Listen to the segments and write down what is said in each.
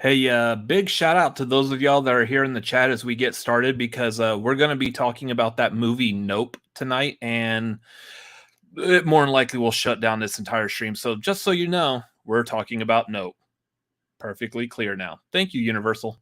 Hey, big shout out to those of y'all that are here in the chat as we get started because we're going to be talking about that movie Nope tonight, and it more than likely will shut down this entire stream. So just so you know, we're talking about Nope. Perfectly clear now. Thank you, Universal.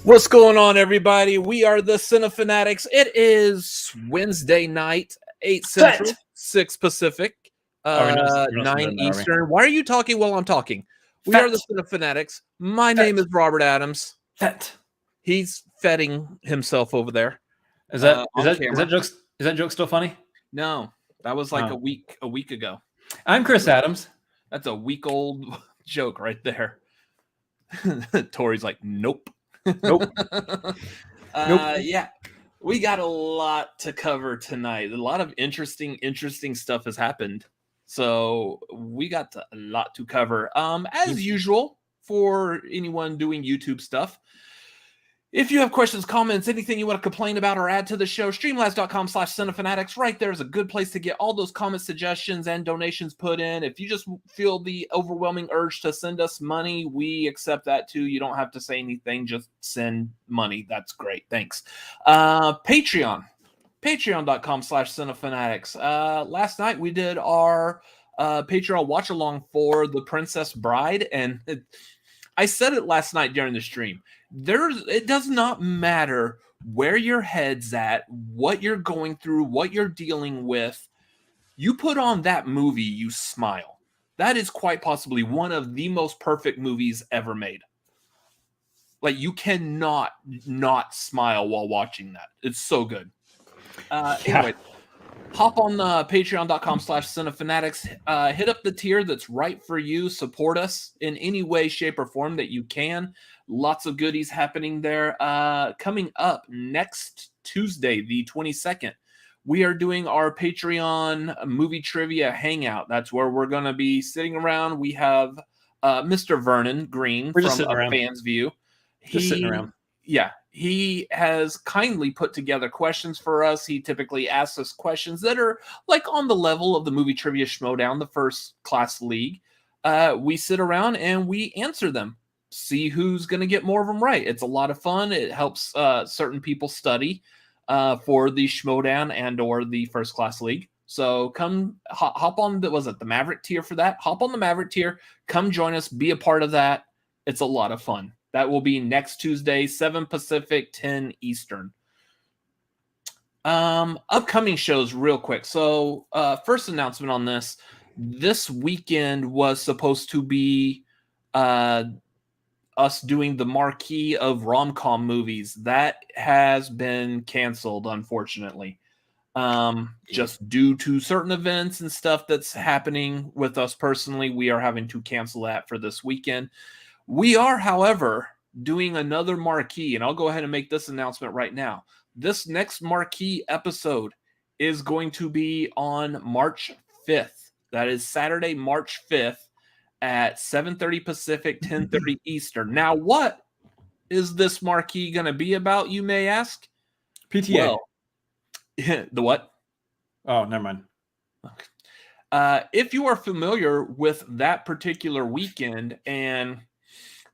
What's going on, everybody? We are the Cinefanatics. It is Wednesday night, 8 Central, 6 Pacific, 9 Eastern. Why are you talking while I'm talking? We are the Cinefanatics. My name is Robert Adams. He's fetting himself over there. Is that joke still funny? No, that was like a week ago. I'm Chris Adams. That's a week-old joke right there. Tori's like, nope. Nope. Yeah, we got a lot to cover tonight. A lot of interesting stuff has happened. So we got a lot to cover. As usual, for anyone doing YouTube stuff, if you have questions, comments, anything you want to complain about or add to the show, streamlabs.com/cinefanatics. Right there is a good place to get all those comment suggestions and donations put in. If you just feel the overwhelming urge to send us money, we accept that too. You don't have to say anything, just send money. That's great. Thanks. Patreon. Patreon.com/cinefanatics. Last night we did our Patreon watch along for The Princess Bride, and I said it last night during the stream. It does not matter where your head's at, what you're going through, what you're dealing with. You put on that movie, you smile. That is quite possibly one of the most perfect movies ever made. Like, you cannot not smile while watching that. It's so good. Anyway, hop on patreon.com/cinefanatics. Hit up the tier that's right for you. Support us in any way, shape, or form that you can. Lots of goodies happening there. Coming up next Tuesday, the 22nd, we are doing our Patreon movie trivia hangout. That's where we're going to be sitting around. We have Mr. Vernon Greene from A Fan's View. Just sitting around. Yeah. He has kindly put together questions for us. He typically asks us questions that are like on the level of the Movie Trivia Schmodown, the first class league. We sit around and we answer them. See who's going to get more of them right. It's a lot of fun. It helps certain people study for the Schmodown and or the first class league. So come hop on the Maverick tier for that. Hop on the Maverick tier. Come join us. Be a part of that. It's a lot of fun. That will be next Tuesday, 7 Pacific, 10 Eastern. Upcoming shows real quick. So first announcement on this. This weekend was supposed to be us doing the marquee of rom-com movies. That has been canceled, unfortunately. Just due to certain events and stuff that's happening with us personally, we are having to cancel that for this weekend. We are, however, doing another marquee, and I'll go ahead and make this announcement right now. This next marquee episode is going to be on March 5th. That is Saturday, March 5th at 7:30 Pacific, 10:30 Eastern. Now, what is this marquee going to be about, you may ask? PTA. Well, the what? Oh, never mind. Okay. If you are familiar with that particular weekend and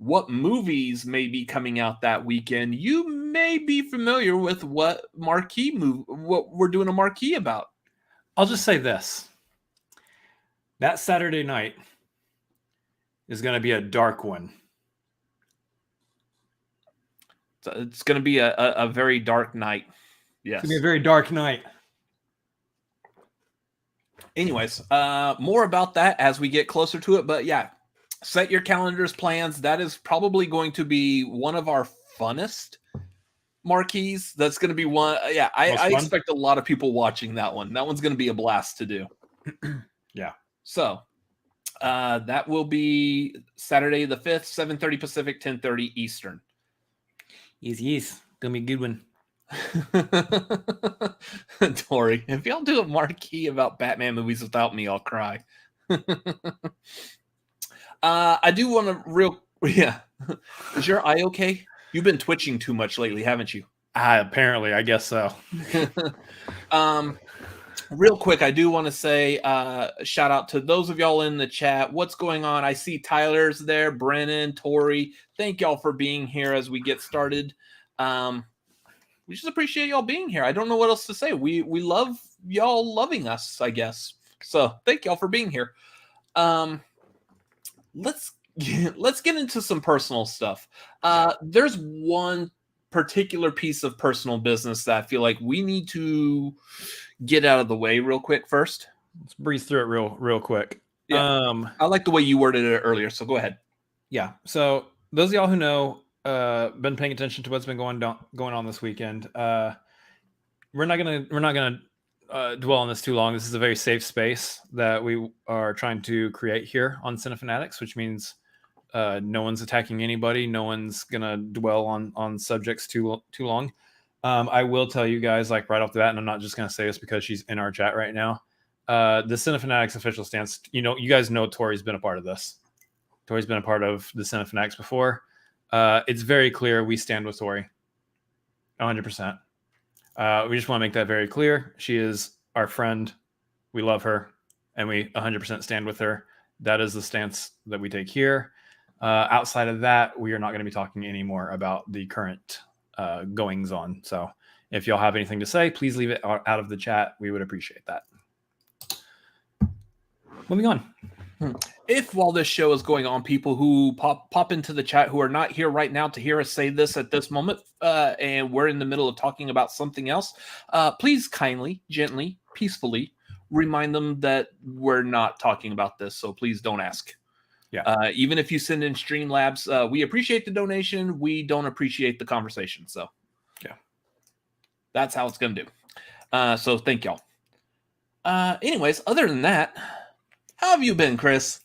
what movies may be coming out that weekend, you may be familiar with what we're doing a marquee about. I'll just say this. That Saturday night is going to be a dark one. So it's going to be a very dark night. Yes. It's going to be a very dark night. Anyways, more about that as we get closer to it. But yeah, set your calendars, plans. That is probably going to be one of our funnest marquees. That's going to be one. Yeah, I expect a lot of people watching that one. That one's going to be a blast to do. Yeah. So that will be Saturday the 5th, 7:30 Pacific, 10:30 Eastern. Yes. Gonna be a good one. Tori, if y'all do a marquee about Batman movies without me, I'll cry. I do want to Yeah. Is your eye okay? You've been twitching too much lately, haven't you? Apparently, I guess so. Real quick, I do want to say shout out to those of y'all in the chat. What's going on? I see Tyler's there, Brennan, Tori. Thank y'all for being here as we get started. We just appreciate y'all being here. I don't know what else to say. We love y'all loving us, I guess. So thank y'all for being here. Let's get into some personal stuff. There's one particular piece of personal business that I feel like we need to get out of the way real quick first. Let's breeze through it real quick. Yeah. I like the way you worded it earlier, so go ahead. Yeah. So those of y'all who know, been paying attention to what's been going on this weekend. We're not gonna dwell on this too long. This is a very safe space that we are trying to create here on Cinefanatics, which means no one's attacking anybody. No one's gonna dwell on subjects too long. I will tell you guys, like, right off the bat, and I'm not just gonna say this because she's in our chat right now. The Cinefanatics official stance. You guys know Tori's been a part of this. Tori's been a part of the Cinefanatics before. It's very clear we stand with Tori. 100%. We just want to make that very clear. She is our friend. We love her, and we 100% stand with her. That is the stance that we take here. Outside of that, we are not going to be talking anymore about the current goings on. So if y'all have anything to say, please leave it out of the chat. We would appreciate that. Moving on. If while this show is going on, people who pop into the chat who are not here right now to hear us say this at this moment, and we're in the middle of talking about something else, please kindly, gently, peacefully remind them that we're not talking about this. So please don't ask. Yeah. Even if you send in Streamlabs, we appreciate the donation. We don't appreciate the conversation. So yeah, that's how it's going to do. So thank y'all. Anyways, other than that, how have you been, Chris?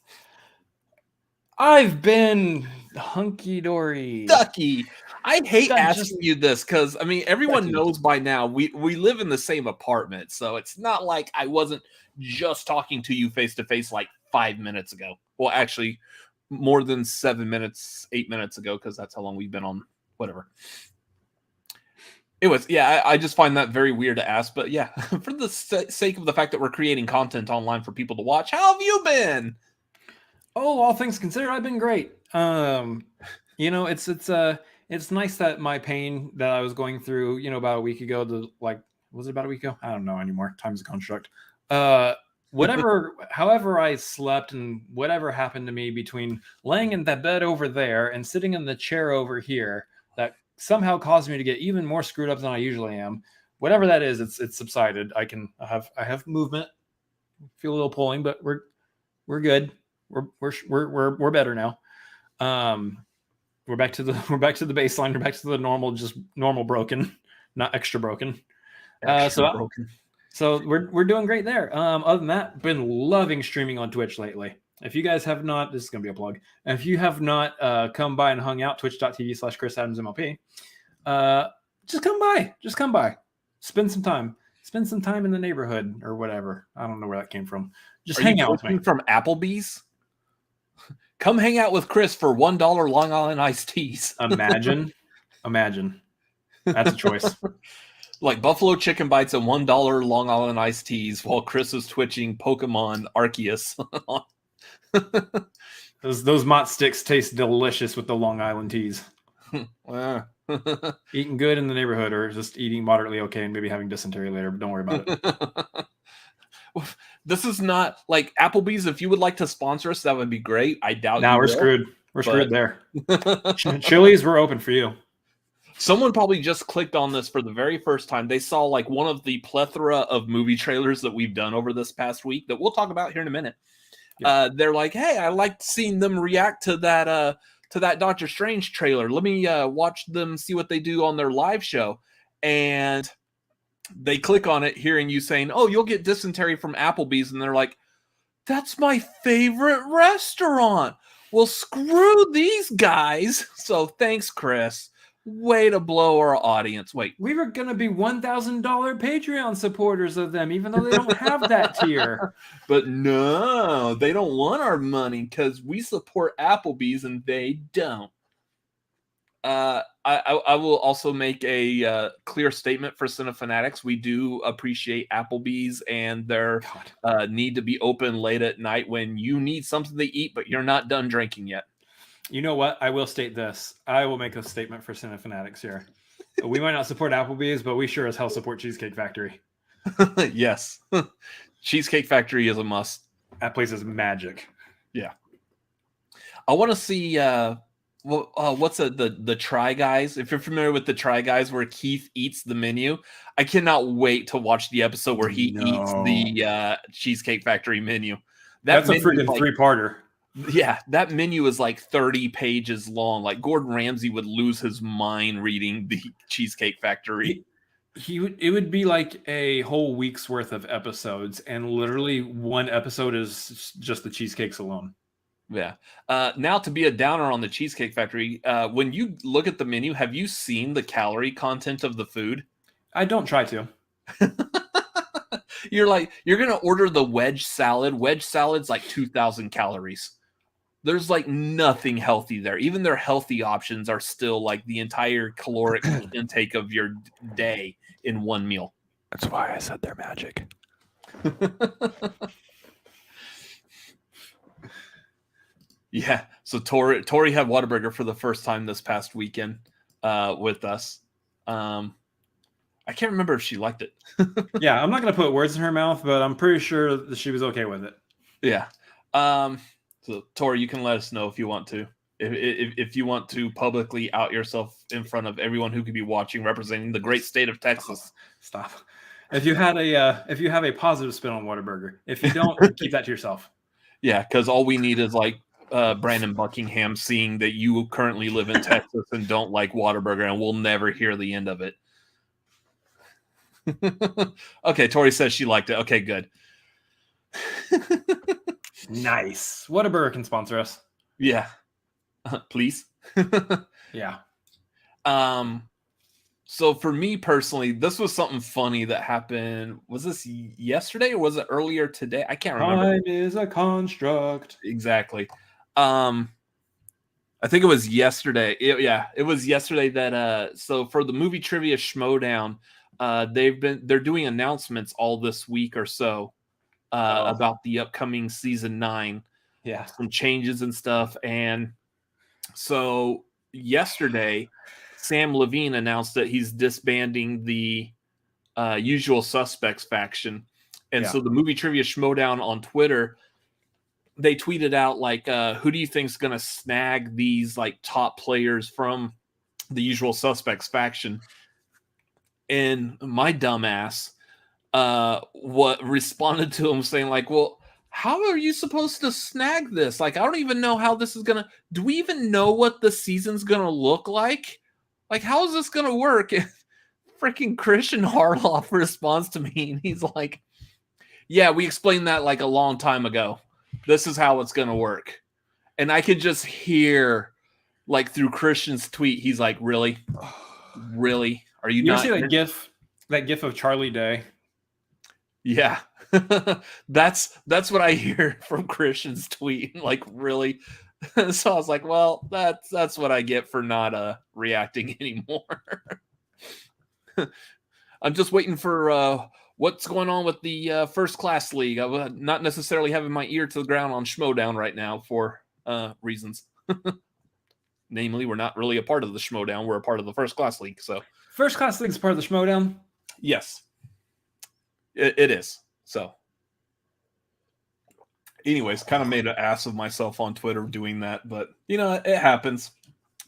I've been hunky-dory. Ducky. I hate asking you this because, I mean, everyone knows by now we live in the same apartment. So it's not like I wasn't just talking to you face-to-face like 5 minutes ago. Well, actually, more than 7 minutes, 8 minutes ago, because that's how long we've been on whatever. Anyways, yeah, I just find that very weird to ask. But yeah, for the sake of the fact that we're creating content online for people to watch, how have you been? Oh, all things considered, I've been great. It's nice that my pain that I was going through, about a week ago, was it about a week ago? I don't know anymore. Time's a construct. However I slept and whatever happened to me between laying in that bed over there and sitting in the chair over here, that somehow caused me to get even more screwed up than I usually am. Whatever that is, it's subsided. I have movement, feel a little pulling, but we're good. We're better now. We're back to the baseline. We're back to the normal broken, not extra broken. Broken. So we're doing great there. Other than that, been loving streaming on Twitch lately. If you guys have not, this is going to be a plug. If you have not come by and hung out, twitch.tv/ChrisAdamsMLP, just come by. Spend some time in the neighborhood or whatever. I don't know where that came from. Just hang out with me. From Applebee's? Come hang out with Chris for $1 Long Island iced teas. Imagine. That's a choice. Like buffalo chicken bites and $1 Long Island iced teas while Chris is twitching Pokemon Arceus. Those Mott sticks taste delicious with the Long Island teas. Eating good in the neighborhood, or just eating moderately okay and maybe having dysentery later, but don't worry about it. This is not like Applebee's. If you would like to sponsor us, that would be great. I doubt. Now we're screwed. We're screwed there. Chili's, we're open for you. Someone probably just clicked on this for the very first time. They saw like one of the plethora of movie trailers that we've done over this past week that we'll talk about here in a minute. Yeah. They're like, hey, I liked seeing them react to that Doctor Strange trailer. Let me watch them, see what they do on their live show. And they click on it, hearing you saying, oh, you'll get dysentery from Applebee's. And they're like, that's my favorite restaurant. Well, screw these guys. So thanks, Chris. Way to blow our audience. Wait. We were going to be $1,000 Patreon supporters of them, even though they don't have that tier. But no, they don't want our money because we support Applebee's and they don't. I will also make a clear statement for Cinefanatics. We do appreciate Applebee's and their need to be open late at night when you need something to eat, but you're not done drinking yet. You know what? I will state this. I will make a statement for Cinefanatics here. We might not support Applebee's, but we sure as hell support Cheesecake Factory. Yes. Cheesecake Factory is a must. That place is magic. Yeah. I want to see what's the Try Guys? If you're familiar with the Try Guys, where Keith eats the menu, I cannot wait to watch the episode where he eats the Cheesecake Factory menu. That's a freaking three-parter. Yeah, that menu is like 30 pages long. Like Gordon Ramsay would lose his mind reading the Cheesecake Factory. It would be like a whole week's worth of episodes, and literally one episode is just the cheesecakes alone. Yeah. Now, to be a downer on the Cheesecake Factory, when you look at the menu, have you seen the calorie content of the food? I don't try to. You're going to order the wedge salad. Wedge salad's like 2,000 calories. There's like nothing healthy there. Even their healthy options are still like the entire caloric intake of your day in one meal. That's why I said they're magic. Yeah. So Tori had Whataburger for the first time this past weekend with us. I can't remember if she liked it. Yeah, I'm not going to put words in her mouth, but I'm pretty sure that she was okay with it. Yeah. So Tori, you can let us know if you want to. If you want to publicly out yourself in front of everyone who could be watching, representing the great state of Texas. Stop. If you have a positive spin on Whataburger, if you don't, keep that to yourself. Yeah, because all we need is like Brandon Buckingham seeing that you currently live in Texas and don't like Whataburger, and we'll never hear the end of it. Okay, Tori says she liked it. Okay, good. Nice. Whataburger can sponsor us. Yeah. Please. Yeah. So for me personally, this was something funny that happened. Was this yesterday or was it earlier today? I can't remember. Time is a construct. Exactly. I think it was yesterday. It was yesterday that so for the movie trivia Schmodown, they're doing announcements all this week or so about the upcoming season 9. Yeah. Some changes and stuff. And so yesterday, Sam Levine announced that he's disbanding the Usual Suspects faction. And so the movie trivia Schmodown on Twitter, they tweeted out like, who do you think is going to snag these like top players from the Usual Suspects faction? And my dumbass responded to him saying like, well, how are you supposed to snag this? Like, I don't even know how this is going to, do we even know what the season's going to look like? Like, how is this going to work? And freaking Christian Harloff responds to me and he's like, yeah, we explained that like a long time ago. This is how it's going to work. And I could just hear like through Christian's tweet, he's like, really? Really? Are you not? See that gif of Charlie Day? Yeah. That's what I hear from Christian's tweet. Like, really? So I was like, well, that's what I get for not reacting anymore. I'm just waiting for what's going on with the First Class League. I'm not necessarily having my ear to the ground on Schmodown right now for reasons. Namely, we're not really a part of the Schmodown. We're a part of the First Class League. So First Class League is part of the Schmodown? Yes. It is. So anyways, kind of made an ass of myself on Twitter doing that, but you know, it happens.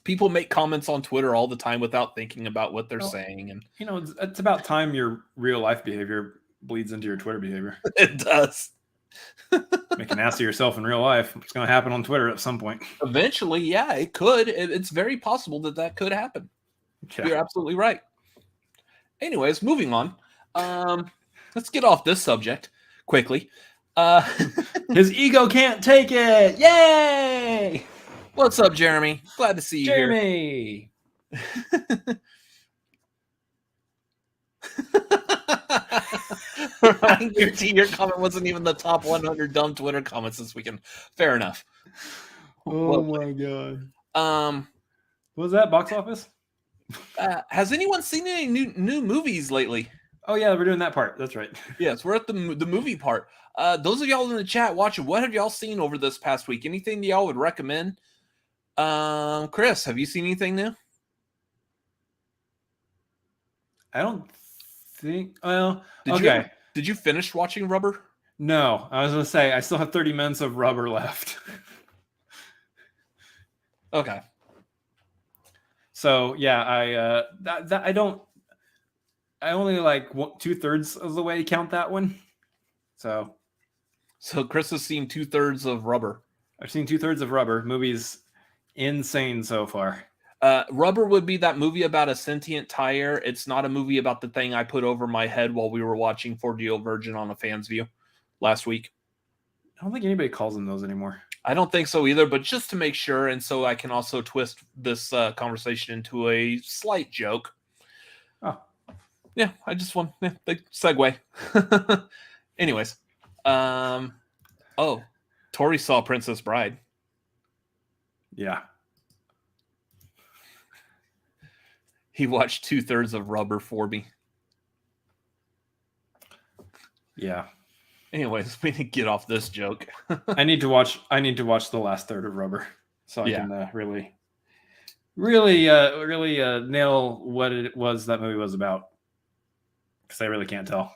People make comments on Twitter all the time without thinking about what they're saying. And you know, it's about time your real life behavior bleeds into your Twitter behavior. It does. Make an ass of yourself in real life. It's going to happen on Twitter at some point. Eventually, yeah, it could. It's very possible that could happen. Yeah. You're absolutely right. Anyways, moving on. Let's get off this subject quickly. His ego can't take it. Yay! What's up, Jeremy? Glad to see you Jeremy. Here. I guarantee your comment wasn't even the top 100 dumb Twitter comments this weekend. Fair enough. Oh my god. What was that, box office? Has anyone seen any new movies lately? Oh yeah, we're doing that part. That's right. Yes, we're at the movie part. Those of y'all in the chat watching, what have y'all seen over this past week? Anything that y'all would recommend? Chris, have you seen anything new? I don't think. Well, Did you finish watching Rubber? No, I was gonna say I still have 30 minutes of Rubber left. Okay. So yeah, I don't. I only like 2/3 of the way count that one. So Chris has seen 2/3 of Rubber. I've seen 2/3 of Rubber. Movie's insane so far. Rubber would be that movie about a sentient tire. It's not a movie about the thing I put over my head while we were watching 4DO Virgin on a fan's view last week. I don't think anybody calls them those anymore. I don't think so either, but just to make sure, and so I can also twist this conversation into a slight joke. Oh. Yeah, I just want the segue. Anyways. Tori saw Princess Bride. Yeah. He watched 2/3 of Rubber for me. Yeah. Anyways, we need to get off this joke. I need to watch the last third of Rubber so I can really nail what it was that movie was about. Because I really can't tell.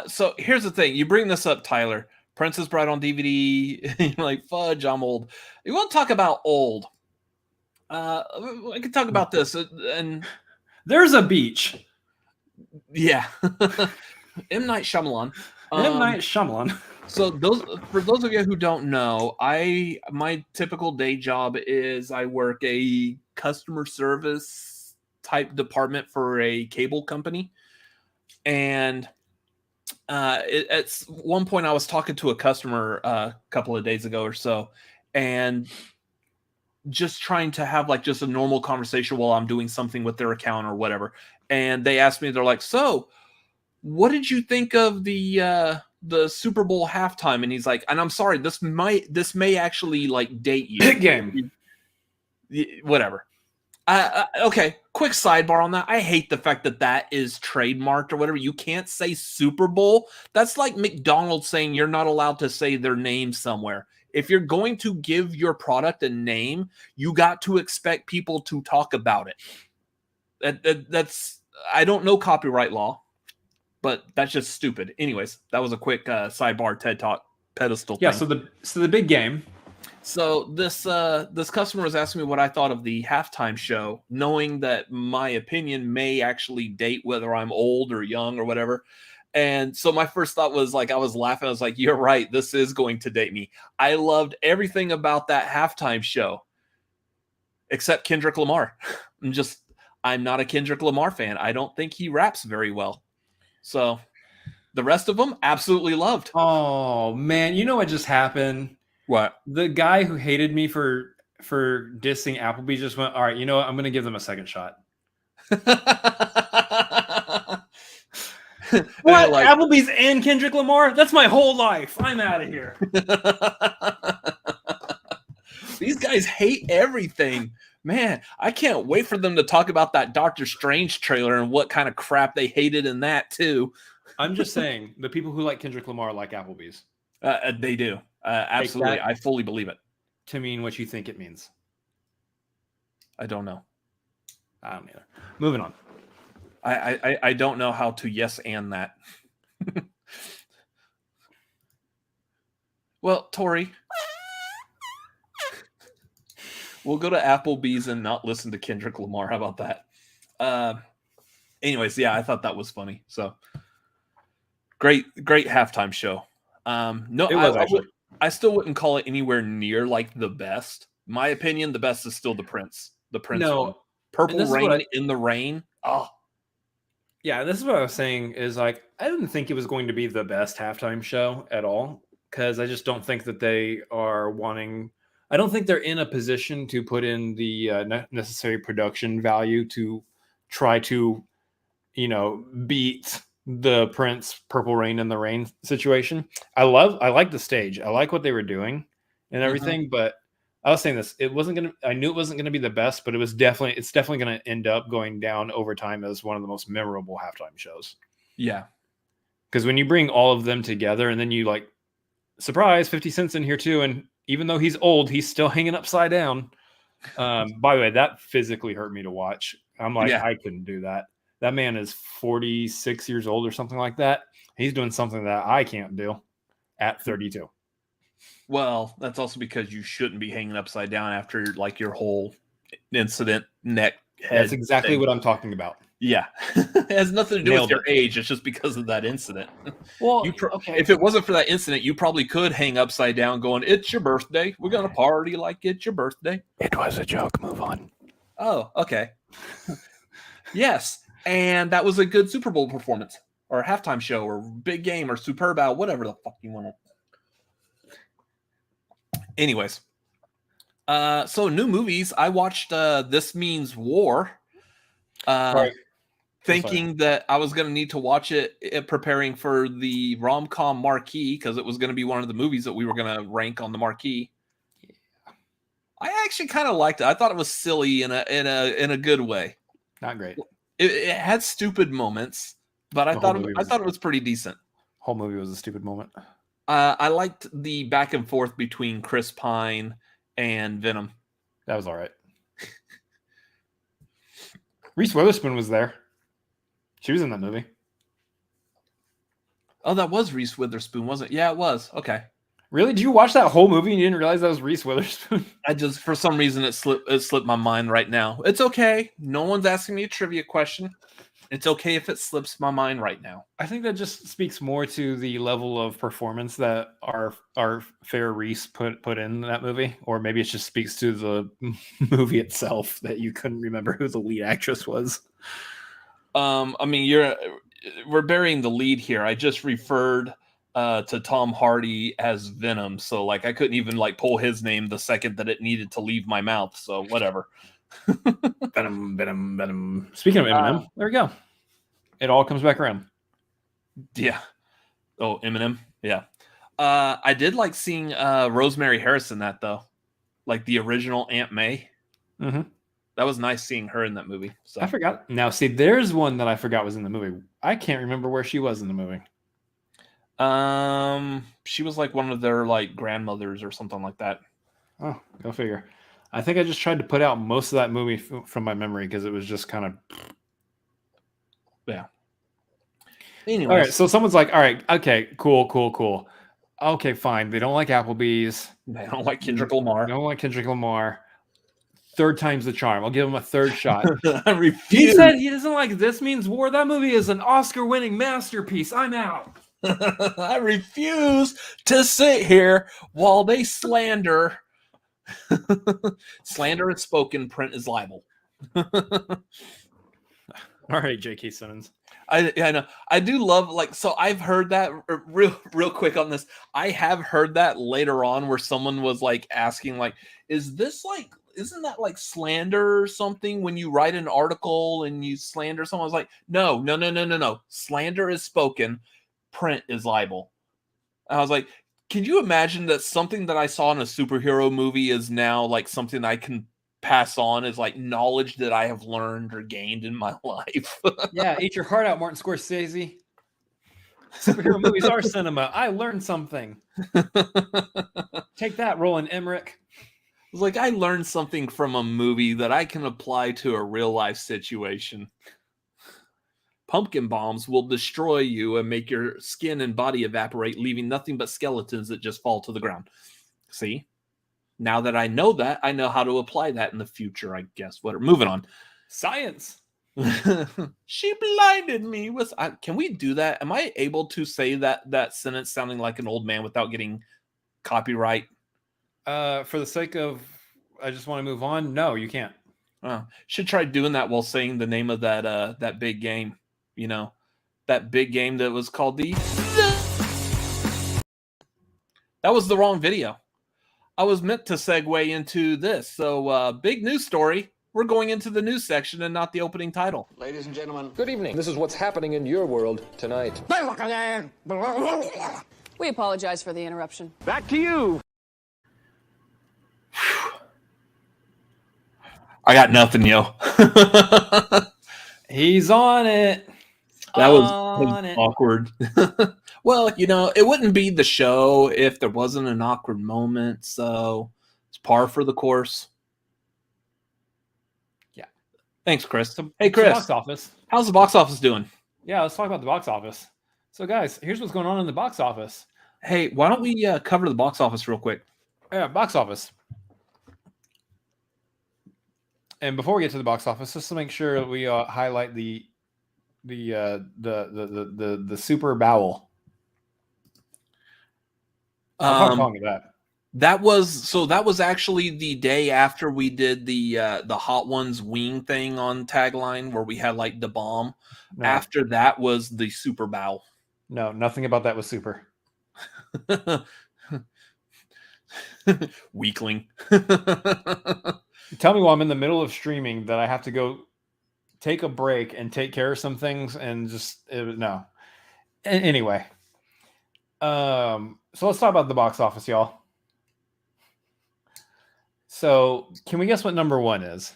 So here's the thing. You bring this up, Tyler. Princess Bride on DVD. You're like, fudge, I'm old. You want to talk about old? I could talk about this. And there's a beach. Yeah. M. Night Shyamalan. M. Night Shyamalan. So for those of you who don't know, my typical day job is I work a customer service type department for a cable company. And at one point I was talking to a customer a couple of days ago or so, and just trying to have like just a normal conversation while I'm doing something with their account or whatever. And they asked me, they're like, so what did you think of the Super Bowl halftime? And he's like, and I'm sorry, this may actually like date you. Big game. Whatever. Okay, quick sidebar on that. I hate the fact that is trademarked or whatever. You can't say Super Bowl. That's like McDonald's saying you're not allowed to say their name somewhere. If you're going to give your product a name, you got to expect people to talk about it. That's I don't know copyright law, but that's just stupid. Anyways, that was a quick sidebar TED Talk pedestal thing. So the big game. So this customer was asking me what I thought of the halftime show, knowing that my opinion may actually date whether I'm old or young or whatever. And so my first thought was like, I was laughing. I was like, you're right. This is going to date me. I loved everything about that halftime show, except Kendrick Lamar. I'm not a Kendrick Lamar fan. I don't think he raps very well. So the rest of them absolutely loved. Oh man. You know what just happened? What? The guy who hated me for dissing Applebee's just went, all right, you know what? I'm going to give them a second shot. What? Like, Applebee's and Kendrick Lamar? That's my whole life. I'm out of here. These guys hate everything. Man, I can't wait for them to talk about that Doctor Strange trailer and what kind of crap they hated in that, too. I'm just saying, the people who like Kendrick Lamar like Applebee's. They do. Absolutely. I fully believe it. To mean what you think it means. I don't know. I don't either. Moving on. I don't know how to yes and that. Well, Tori, we'll go to Applebee's and not listen to Kendrick Lamar. How about that? Anyways, yeah, I thought that was funny. So great halftime show. No, it was actually. I still wouldn't call it anywhere near like the best. My opinion, the best is still the Prince. The Prince. No, Purple Rain in the Rain. Oh. Yeah, this is what I was saying is like, I didn't think it was going to be the best halftime show at all because I just don't think that they are wanting. I don't think they're in a position to put in the necessary production value to try to, beat the Prince Purple Rain in the Rain situation. I like the stage. I like what they were doing and everything, but I was saying this. It wasn't gonna. I knew it wasn't gonna be the best, but it's definitely gonna end up going down over time as one of the most memorable halftime shows. Yeah, because when you bring all of them together, and then you like, surprise, 50 Cent's in here too, and even though he's old, he's still hanging upside down. By the way, that physically hurt me to watch. I'm like, I couldn't do that. That man is 46 years old or something like that. He's doing something that I can't do at 32. Well, that's also because you shouldn't be hanging upside down after like your whole incident neck head. That's exactly what I'm talking about. Yeah. It has nothing to do with your age. It's just because of that incident. Well, if it wasn't for that incident, you probably could hang upside down going, it's your birthday. We're going to party like it's your birthday. It was a joke. Move on. Oh, okay. Yes. And that was a good Super Bowl performance or halftime show or big game or Super Bowl, whatever the fuck you want to. Anyways. So new movies. I watched This Means War. Right. Thinking that I was going to need to watch it preparing for the rom-com marquee because it was going to be one of the movies that we were going to rank on the marquee. Yeah. I actually kind of liked it. I thought it was silly in a good way. Not great. It had stupid moments, but I thought it was pretty decent. Whole movie was a stupid moment. I liked the back and forth between Chris Pine and Venom. That was all right. Reese Witherspoon was there. She was in that movie. Oh, that was Reese Witherspoon, wasn't it? Yeah, it was. Okay. Really? Did you watch that whole movie and you didn't realize that was Reese Witherspoon? I just, for some reason, it slipped my mind right now. It's okay. No one's asking me a trivia question. It's okay if it slips my mind right now. I think that just speaks more to the level of performance that our fair Reese put in that movie, or maybe it just speaks to the movie itself that you couldn't remember who the lead actress was. I mean, we're burying the lead here. I just referred to Tom Hardy as Venom, so like I couldn't even like pull his name the second that it needed to leave my mouth. So whatever. Venom. Speaking of Eminem, there we go. It all comes back around. Yeah. Oh, Eminem. Yeah. I did like seeing Rosemary Harris in that though, like the original Aunt May. Mm-hmm. That was nice seeing her in that movie. So I forgot. Now, see, there's one that I forgot was in the movie. I can't remember where she was in the movie. She was like one of their like grandmothers or something like that. Oh, go figure. I think I just tried to put out most of that movie from my memory because it was just kind of. Yeah. Anyways. All right, so someone's like, all right, okay, cool. Okay, fine. They don't like Applebee's. They don't like Kendrick Lamar. They don't like Kendrick Lamar. Third time's the charm. I'll give him a third shot. I refuse. He said he doesn't like This Means War. That movie is an Oscar-winning masterpiece. I'm out. I refuse to sit here while they slander. Slander is spoken, print is libel. All right, J.K. Simmons. I know. I do love so I've heard that real quick on this. I have heard that later on where someone was like asking like, is this like, isn't that like slander or something when you write an article and you slander someone? I was like, no. Slander is spoken, print is libel. I was like, can you imagine that something that I saw in a superhero movie is now like something I can pass on as like knowledge that I have learned or gained in my life? Yeah, eat your heart out, Martin Scorsese. Superhero movies are cinema. I learned something. Take that, Roland Emmerich. It's like I learned something from a movie that I can apply to a real life situation. Pumpkin bombs will destroy you and make your skin and body evaporate, leaving nothing but skeletons that just fall to the ground. See? Now that I know that, I know how to apply that in the future, I guess. Whatever. Moving on. Science. She blinded me with... can we do that? Am I able to say that sentence sounding like an old man without getting copyright? For the sake of, I just want to move on. No, you can't. Should try doing that while saying the name of that big game. You know, that big game that was called That was the wrong video. I was meant to segue into this. So, big news story. We're going into the news section and not the opening title. Ladies and gentlemen, good evening. This is what's happening in your world tonight. We apologize for the interruption. Back to you. I got nothing, yo. He's on it. That was awkward. Well, it wouldn't be the show if there wasn't an awkward moment. So it's par for the course. Yeah. Thanks, Chris. So, hey, Chris. Box office. How's the box office doing? Yeah, let's talk about the box office. So, guys, here's what's going on in the box office. Hey, why don't we cover the box office real quick? Yeah, box office. And before we get to the box office, just to make sure that we highlight the super bowel. I'm calling it that. That was actually the day after we did the Hot Ones wing thing on Tagline, where we had like the bomb. No. After that was the super bow. No, nothing about that was super. Weakling. Tell me while I'm in the middle of streaming that I have to go take a break and take care of some things and just no. Anyway, so let's talk about the box office, y'all. So can we guess what number one is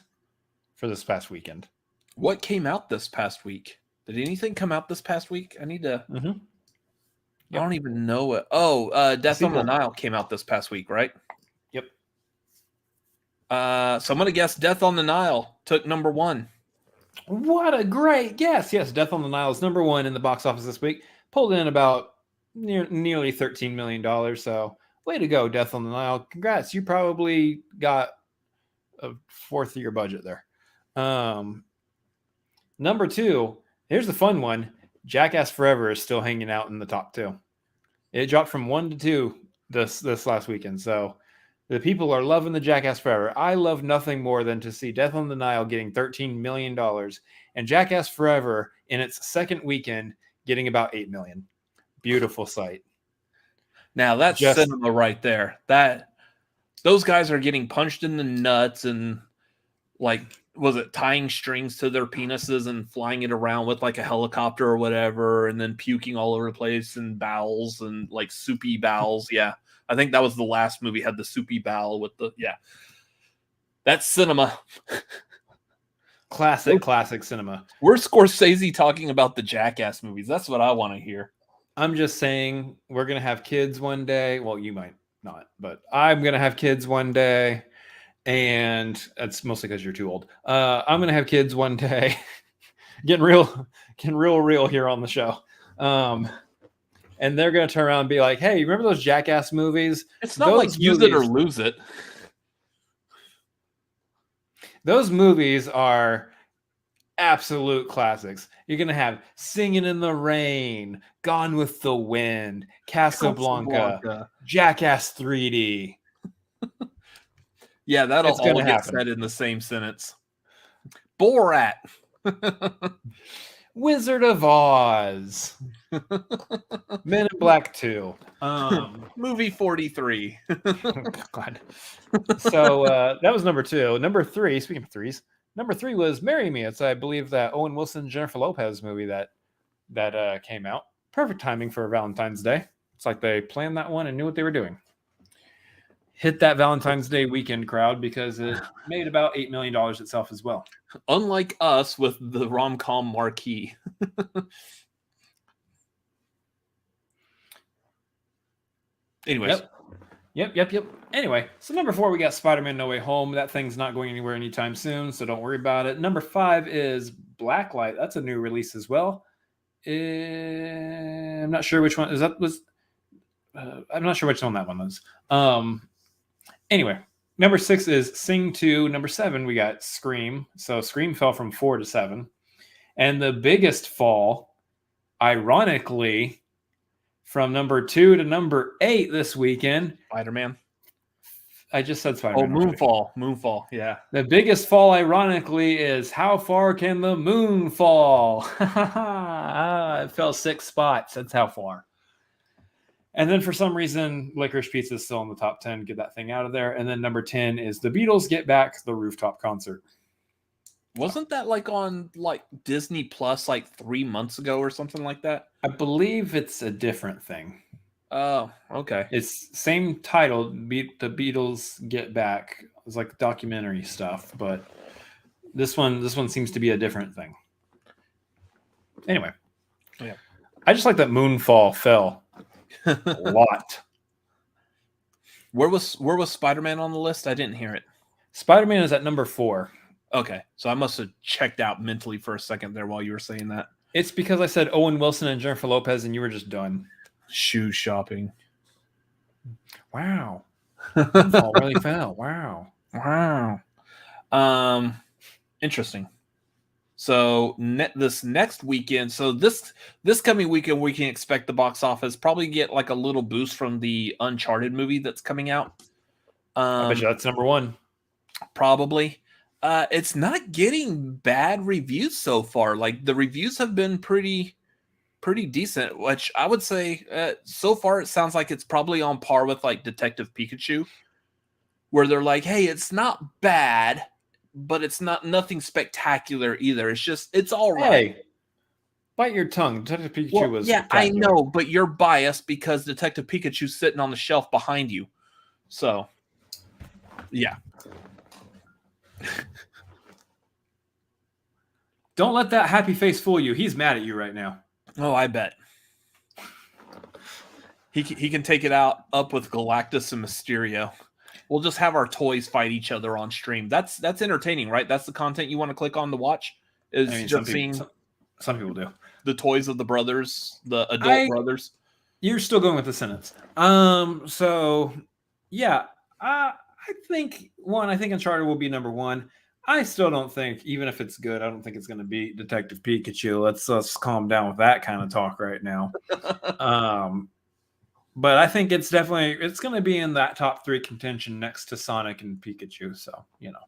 for this past weekend? What came out this past week? Did anything come out this past week? I need to. Mm-hmm. I don't even know it. Oh, Death on the Nile came out this past week, right? Yep. So I'm gonna guess Death on the Nile took number one. What a great guess! Yes, Death on the Nile is number one in the box office this week. Pulled in about nearly $13 million. So way to go, Death on the Nile! Congrats! You probably got a fourth of your budget there. Number two. Here's the fun one. Jackass Forever is still hanging out in the top two. It dropped from 1 to 2 this last weekend. So the people are loving the Jackass Forever. I love nothing more than to see Death on the Nile getting $13 million and Jackass Forever in its second weekend getting about $8 million. Beautiful sight. Now that's cinema right there. Those guys are getting punched in the nuts and was it tying strings to their penises and flying it around with like a helicopter or whatever, and then puking all over the place and bowels and like soupy bowels. Yeah. I think that was the last movie had the soupy bowel with that's cinema. Classic cinema. We're Scorsese talking about the Jackass movies. That's what I want to hear. I'm just saying we're going to have kids one day. Well, you might not, but I'm going to have kids one day. And that's mostly because you're too old. I'm gonna have kids one day. getting real here on the show. And they're gonna turn around and be like, "Hey, remember those Jackass movies? It's not like use it or lose it. Those movies are absolute classics. You're gonna have Singing in the Rain, Gone with the Wind, Casablanca. Jackass 3D." Yeah, that'll all get said in the same sentence. Borat. Wizard of Oz. Men in Black 2. Movie 43. God. So that was number two. Number three, speaking of threes, number three was Marry Me. It's, I believe, that Owen Wilson, Jennifer Lopez movie that came out. Perfect timing for Valentine's Day. It's like they planned that one and knew what they were doing. Hit that Valentine's Day weekend crowd because it made about $8 million itself as well. Unlike us with the rom-com marquee. Anyways. Yep. Anyway, so number 4, we got Spider-Man No Way Home. That thing's not going anywhere anytime soon, so don't worry about it. Number 5 is Blacklight. That's a new release as well. I'm not sure which one. I'm not sure which one that one was. Anyway, number 6 is Sing 2. Number 7, we got Scream. So Scream fell from 4 to 7. And the biggest fall, ironically, from number 2 to number 8 this weekend. Spider-Man. I just said Spider-Man. Oh, Moonfall. Yeah. The biggest fall, ironically, is How Far Can the Moon Fall? It fell 6 spots. That's how far. And then for some reason, Licorice Pizza is still in the top 10. Get that thing out of there. And then number 10 is The Beatles Get Back, the rooftop concert. Wasn't that on Disney Plus 3 months ago or something like that? I believe it's a different thing. Oh, okay. It's same title, The Beatles Get Back. It's like documentary stuff, but This one seems to be a different thing. Anyway, yeah, I just like that Moonfall fell a lot. Where was Spider-Man on the list? I didn't hear it. Spider-Man is at number 4. Okay, so I must have checked out mentally for a second there while you were saying that. It's because I said Owen Wilson and Jennifer Lopez, and you were just done. Shoe shopping. Wow. Moonfall really fell. Wow. Interesting. So this next weekend, so this coming weekend, we can expect the box office probably get like a little boost from the Uncharted movie that's coming out. I bet you that's number 1. Probably. It's not getting bad reviews so far. Like the reviews have been pretty decent, which I would say so far it sounds like it's probably on par with like Detective Pikachu, where they're like, hey, it's not bad, but it's nothing spectacular either. It's all right. Hey, bite your tongue. Detective Pikachu was I know, but you're biased because Detective Pikachu's sitting on the shelf behind you. So, yeah. Don't let that happy face fool you. He's mad at you right now. Oh, I bet. He can take it up with Galactus and Mysterio. We'll just have our toys fight each other on stream. That's entertaining, right? That's the content you want to click on to watch. Some people do. The toys of the brothers, the adult brothers. You're still going with the sentence. So yeah, I think Uncharted will be number 1. I still don't think, even if it's good, I don't think it's going to beat Detective Pikachu. Let's calm down with that kind of talk right now. But I think it's going to be in that top 3 contention next to Sonic and Pikachu. So, you know,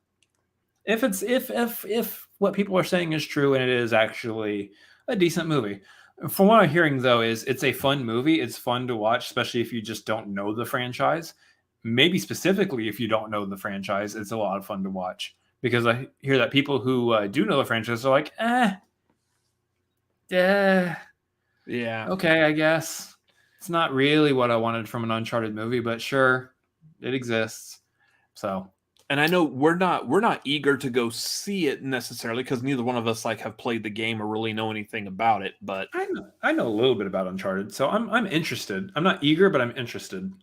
if what people are saying is true and it is actually a decent movie. From what I'm hearing, though, is it's a fun movie. It's fun to watch, especially if you just don't know the franchise. Maybe specifically if you don't know the franchise, it's a lot of fun to watch. Because I hear that people who do know the franchise are like, yeah, okay, I guess. It's not really what I wanted from an Uncharted movie, but sure, it exists. So, and I know we're not eager to go see it necessarily because neither one of us like have played the game or really know anything about it. But I know a little bit about Uncharted, so I'm interested. I'm not eager, but I'm interested.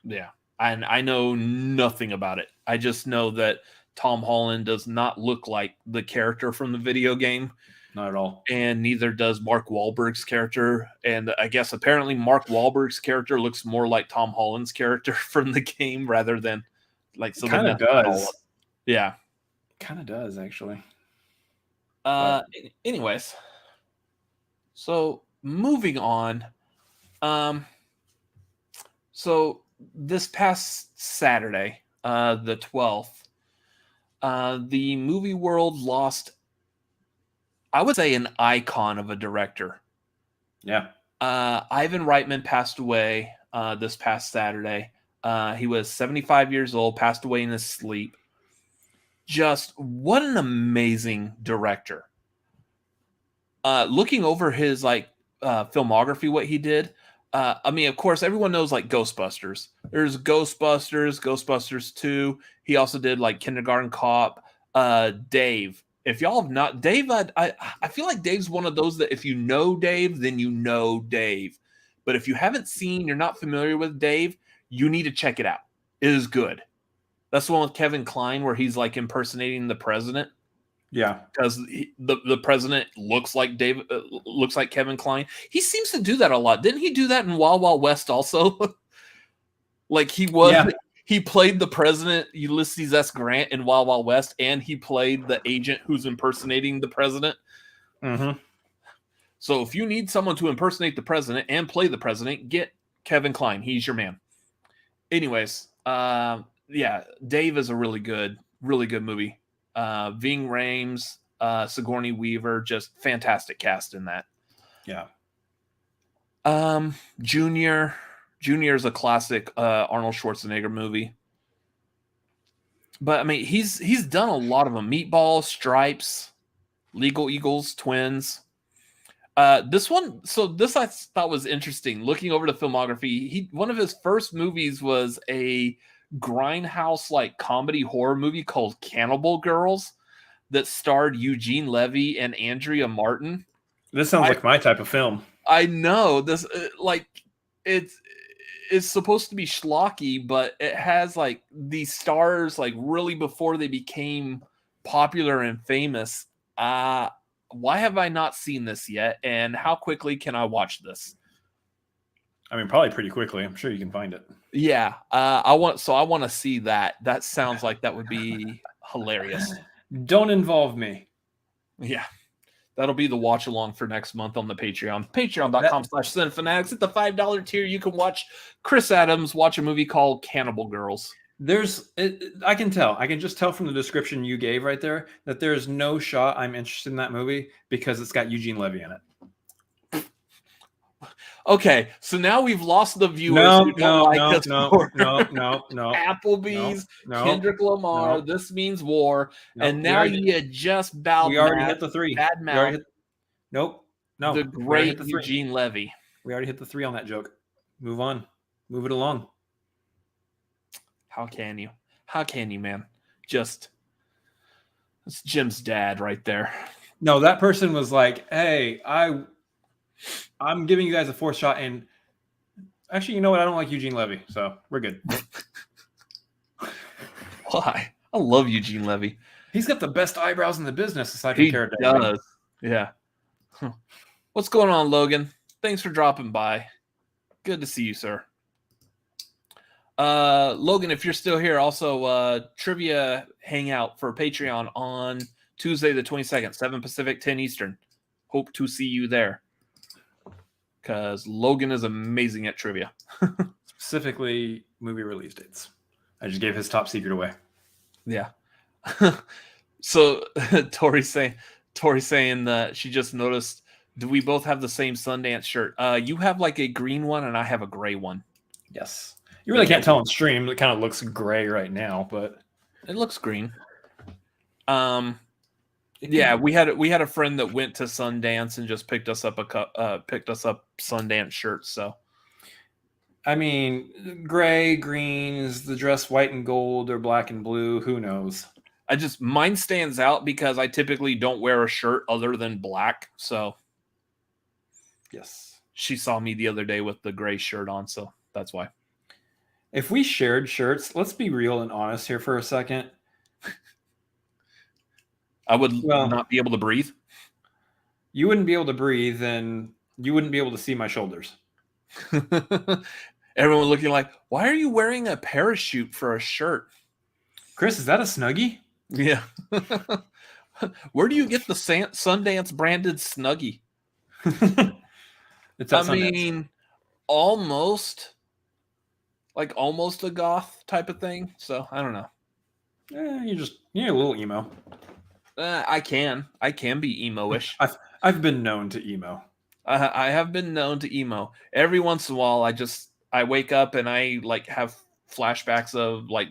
Yeah, and I know nothing about it. I just know that Tom Holland does not look like the character from the video game. Not at all. And neither does Mark Wahlberg's character. And I guess apparently Mark Wahlberg's character looks more like Tom Holland's character from the game rather than like so. Kind of does. Yeah. Kind of does, actually. Anyways. So moving on. So this past Saturday, the 12th, the movie world lost, I would say, an icon of a director. Yeah. Ivan Reitman passed away this past Saturday. He was 75 years old, passed away in his sleep. Just what an amazing director. Looking over his filmography, what he did. I mean, of course, everyone knows like Ghostbusters. There's Ghostbusters 2. He also did like Kindergarten Cop, Dave. If y'all have not, Dave, I feel like Dave's one of those that if you know Dave, then you know Dave. But if you haven't seen, you're not familiar with Dave, you need to check it out. It is good. That's the one with Kevin Kline where he's like impersonating the president. Yeah, because the president looks like looks like Kevin Kline. He seems to do that a lot. Didn't he do that in Wild Wild West also? Like he played the president Ulysses S. Grant in Wild Wild West, and he played the agent who's impersonating the president. Mm-hmm. So if you need someone to impersonate the president and play the president, get Kevin Kline. He's your man. Anyways, yeah, Dave is a really good movie. Ving Rhames, Sigourney Weaver, just fantastic cast in that. Yeah. Junior is a classic Arnold Schwarzenegger movie. But I mean, he's done a lot of them. Meatballs, Stripes, Legal Eagles, Twins. This I thought was interesting. Looking over the filmography, one of his first movies was a grindhouse like comedy horror movie called Cannibal Girls. that starred Eugene Levy and Andrea Martin. This sounds like my type of film. I know this, it's supposed to be schlocky, but it has like these stars like really before they became popular and famous. Why have I not seen this yet? And how quickly can I watch this? I mean, probably pretty quickly. I'm sure you can find it. Yeah, I want to see that. That sounds like that would be hilarious. Don't involve me. Yeah. That'll be the watch along for next month on the Patreon. Patreon.com/cinefanatics. At the $5 tier, you can watch Chris Adams watch a movie called Cannibal Girls. I can tell. I can just tell from the description you gave right there that there's no shot I'm interested in that movie because it's got Eugene Levy in it. Okay, so now we've lost the viewers. No. Applebee's, Kendrick Lamar, This Means War, and now you just bowed. We already hit the 3. Bad mouth. No. The great Eugene Levy. We already hit the 3 on that joke. Move on. Move it along. How can you? How can you, man? That's Jim's dad right there. No, that person was like, hey, I'm giving you guys a 4th shot, and actually, you know what? I don't like Eugene Levy, so we're good. Why? I love Eugene Levy. He's got the best eyebrows in the business, aside from Carrot He does. Yeah. What's going on, Logan? Thanks for dropping by. Good to see you, sir. Logan, if you're still here, also trivia hangout for Patreon on Tuesday the 22nd, 7 Pacific, 10 Eastern. Hope to see you there. Because Logan is amazing at trivia. Specifically, movie release dates. I just gave his top secret away. Yeah. So Tori's saying that she just noticed, do we both have the same Sundance shirt? You have like a green one and I have a gray one. Yes. You really can't tell on stream. It kind of looks gray right now, but it looks green. Yeah, we had a friend that went to Sundance and just picked us up Sundance shirts. So, I mean, gray, green, is the dress white and gold or black and blue? Who knows? Mine stands out because I typically don't wear a shirt other than black. So, yes, she saw me the other day with the gray shirt on, so that's why. If we shared shirts, let's be real and honest here for a second. I would not be able to breathe. You wouldn't be able to breathe, and you wouldn't be able to see my shoulders. Everyone looking like, why are you wearing a parachute for a shirt? Chris, is that a Snuggie? Yeah. Where do you get the Sundance branded Snuggie? I mean, almost a goth type of thing. So I don't know. You're a little emo. I can be emo-ish. I've been known to emo. I have been known to emo. Every once in a while, I wake up and I like have flashbacks of like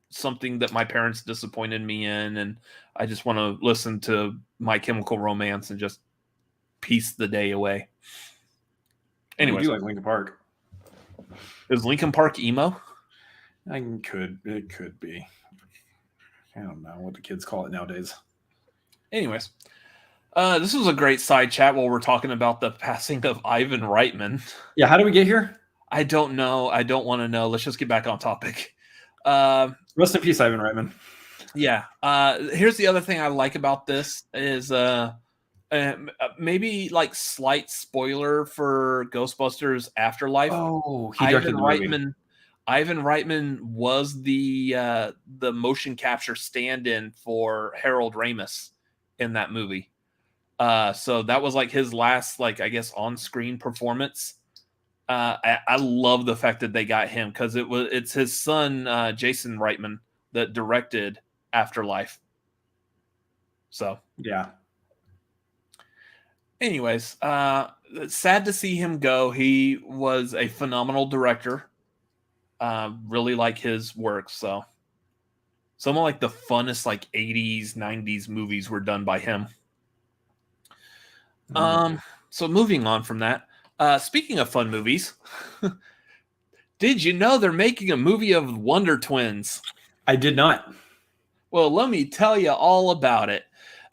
something that my parents disappointed me in, and I just want to listen to My Chemical Romance and just piece the day away. Anyway, you like Linkin Park? Is Linkin Park emo? It could be. I don't know what the kids call it nowadays. Anyways, this was a great side chat while we're talking about the passing of Ivan Reitman. Yeah, how do we get here? I don't know. I don't want to know. Let's just get back on topic. Rest in peace, Ivan Reitman. Yeah. Here's the other thing I like about this is maybe like slight spoiler for Ghostbusters Afterlife. Oh, he directed the movie. Ivan Reitman was the motion capture stand-in for Harold Ramis in that movie. So that was like his last, like, I guess, on-screen performance. I love the fact that they got him because it's his son, Jason Reitman, that directed Afterlife. So yeah. Anyways, sad to see him go. He was a phenomenal director. Really like his work. So some of like the funnest like 80s, 90s movies were done by him. So moving on from that, speaking of fun movies, did you know they're making a movie of Wonder Twins? I did not. Well, let me tell you all about it.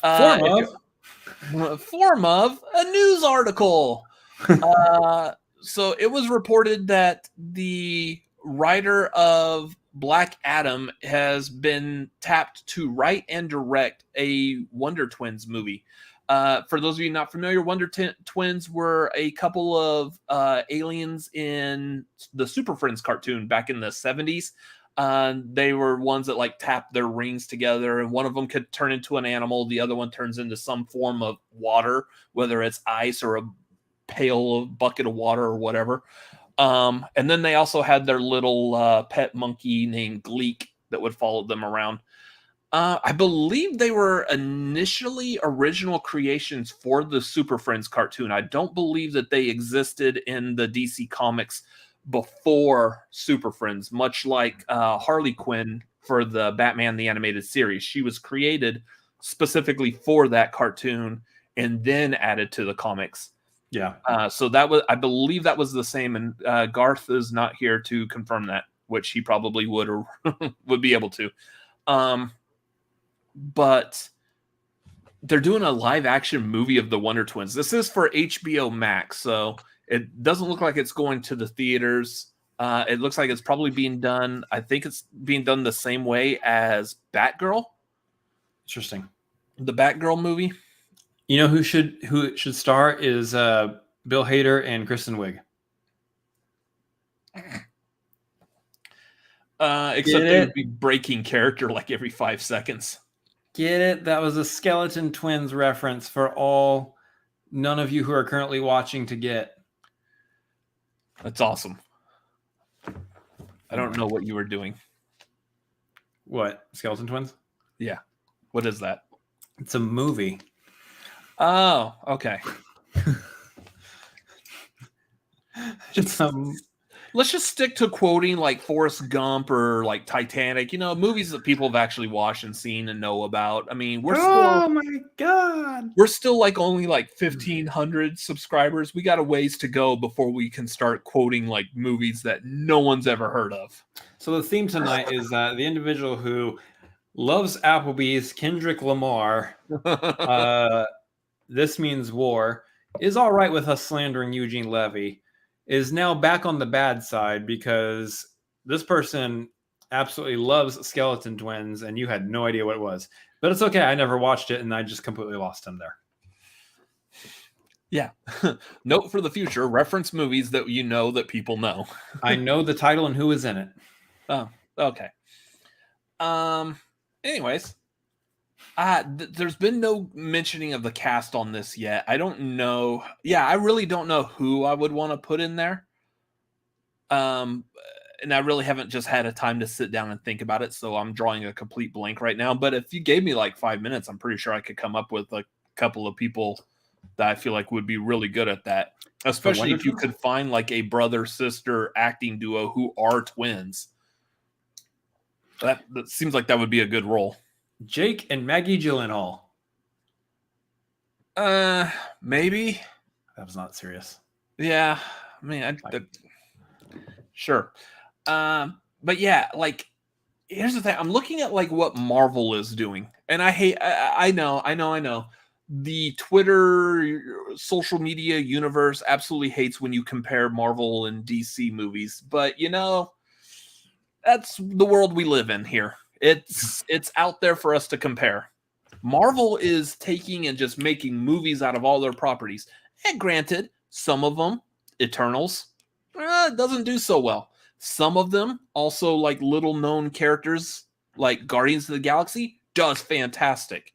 Form of a news article. So it was reported that the writer of Black Adam has been tapped to write and direct a Wonder Twins movie. For those of you not familiar, Wonder Twins were a couple of aliens in the Super Friends cartoon back in the 70s. They were ones that like tapped their rings together, and one of them could turn into an animal. The other one turns into some form of water, whether it's ice or a pail bucket of water or whatever. And then they also had their little pet monkey named Gleek that would follow them around. I believe they were initially original creations for the Super Friends cartoon. I don't believe that they existed in the DC Comics before Super Friends, much like Harley Quinn for the Batman the Animated Series. She was created specifically for that cartoon and then added to the comics. Yeah. So that was, I believe that was the same, and Garth is not here to confirm that, which he probably would or would be able to. But they're doing a live action movie of the Wonder Twins. This is for HBO Max, so it doesn't look like it's going to the theaters. It looks like it's probably being done. I think it's being done the same way as Batgirl. Interesting. The Batgirl movie. You know who should star is Bill Hader and Kristen Wiig. Except they would be breaking character like every 5 seconds. Get it? That was a Skeleton Twins reference for all none of you who are currently watching to get. That's awesome. I don't know what you were doing. What? Skeleton Twins? Yeah. What is that? It's a movie. Oh, okay. Let's just stick to quoting like Forrest Gump or like Titanic, movies that people have actually watched and seen and know about. I mean, oh my God. We're still like only like 1,500 subscribers. We got a ways to go before we can start quoting like movies that no one's ever heard of. So the theme tonight is the individual who loves Applebee's, Kendrick Lamar, This Means War, is all right with us slandering Eugene Levy, is now back on the bad side because this person absolutely loves Skeleton Twins and you had no idea what it was. But it's okay. I never watched it and I just completely lost him there. Yeah. Note for the future, reference movies that you know that people know. I know the title and who is in it. Oh, okay. Anyways, there's been no mentioning of the cast on this yet. I don't know. Yeah, I really don't know who I would want to put in there. And I really haven't just had a time to sit down and think about it, so I'm drawing a complete blank right now. But if you gave me like 5 minutes, I'm pretty sure I could come up with a couple of people that I feel like would be really good at that. Especially if you could find like a brother-sister acting duo who are twins. That seems like that would be a good role. Jake and Maggie Gyllenhaal. Maybe. That was not serious. Yeah. I mean, sure. But yeah, like, here's the thing. I'm looking at like what Marvel is doing. And I know. The Twitter social media universe absolutely hates when you compare Marvel and DC movies. But, that's the world we live in here. It's out there for us to compare. Marvel is taking and just making movies out of all their properties. And granted, some of them, Eternals, doesn't do so well. Some of them, also like little known characters like Guardians of the Galaxy, does fantastic.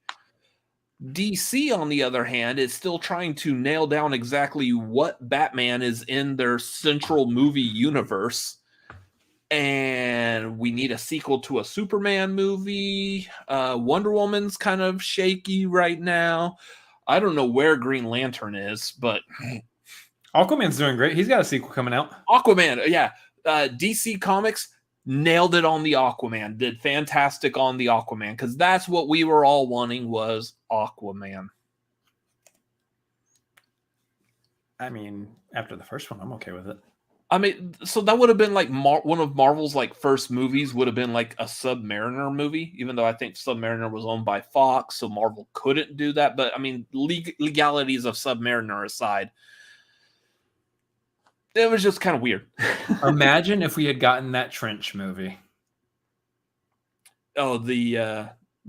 DC, on the other hand, is still trying to nail down exactly what Batman is in their central movie universe. And we need a sequel to a Superman movie. Wonder Woman's kind of shaky right now. I don't know where Green Lantern is, but Aquaman's doing great. He's got a sequel coming out. Aquaman, yeah. DC Comics nailed it on the Aquaman. Did fantastic on the Aquaman because that's what we were all wanting was Aquaman. I mean, after the first one, I'm okay with it. I mean, so that would have been like one of Marvel's like first movies would have been like a Submariner movie, even though I think Submariner was owned by Fox, so Marvel couldn't do that. But I mean, legalities of Submariner aside, it was just kind of weird. Imagine if we had gotten that Trench movie. Oh, the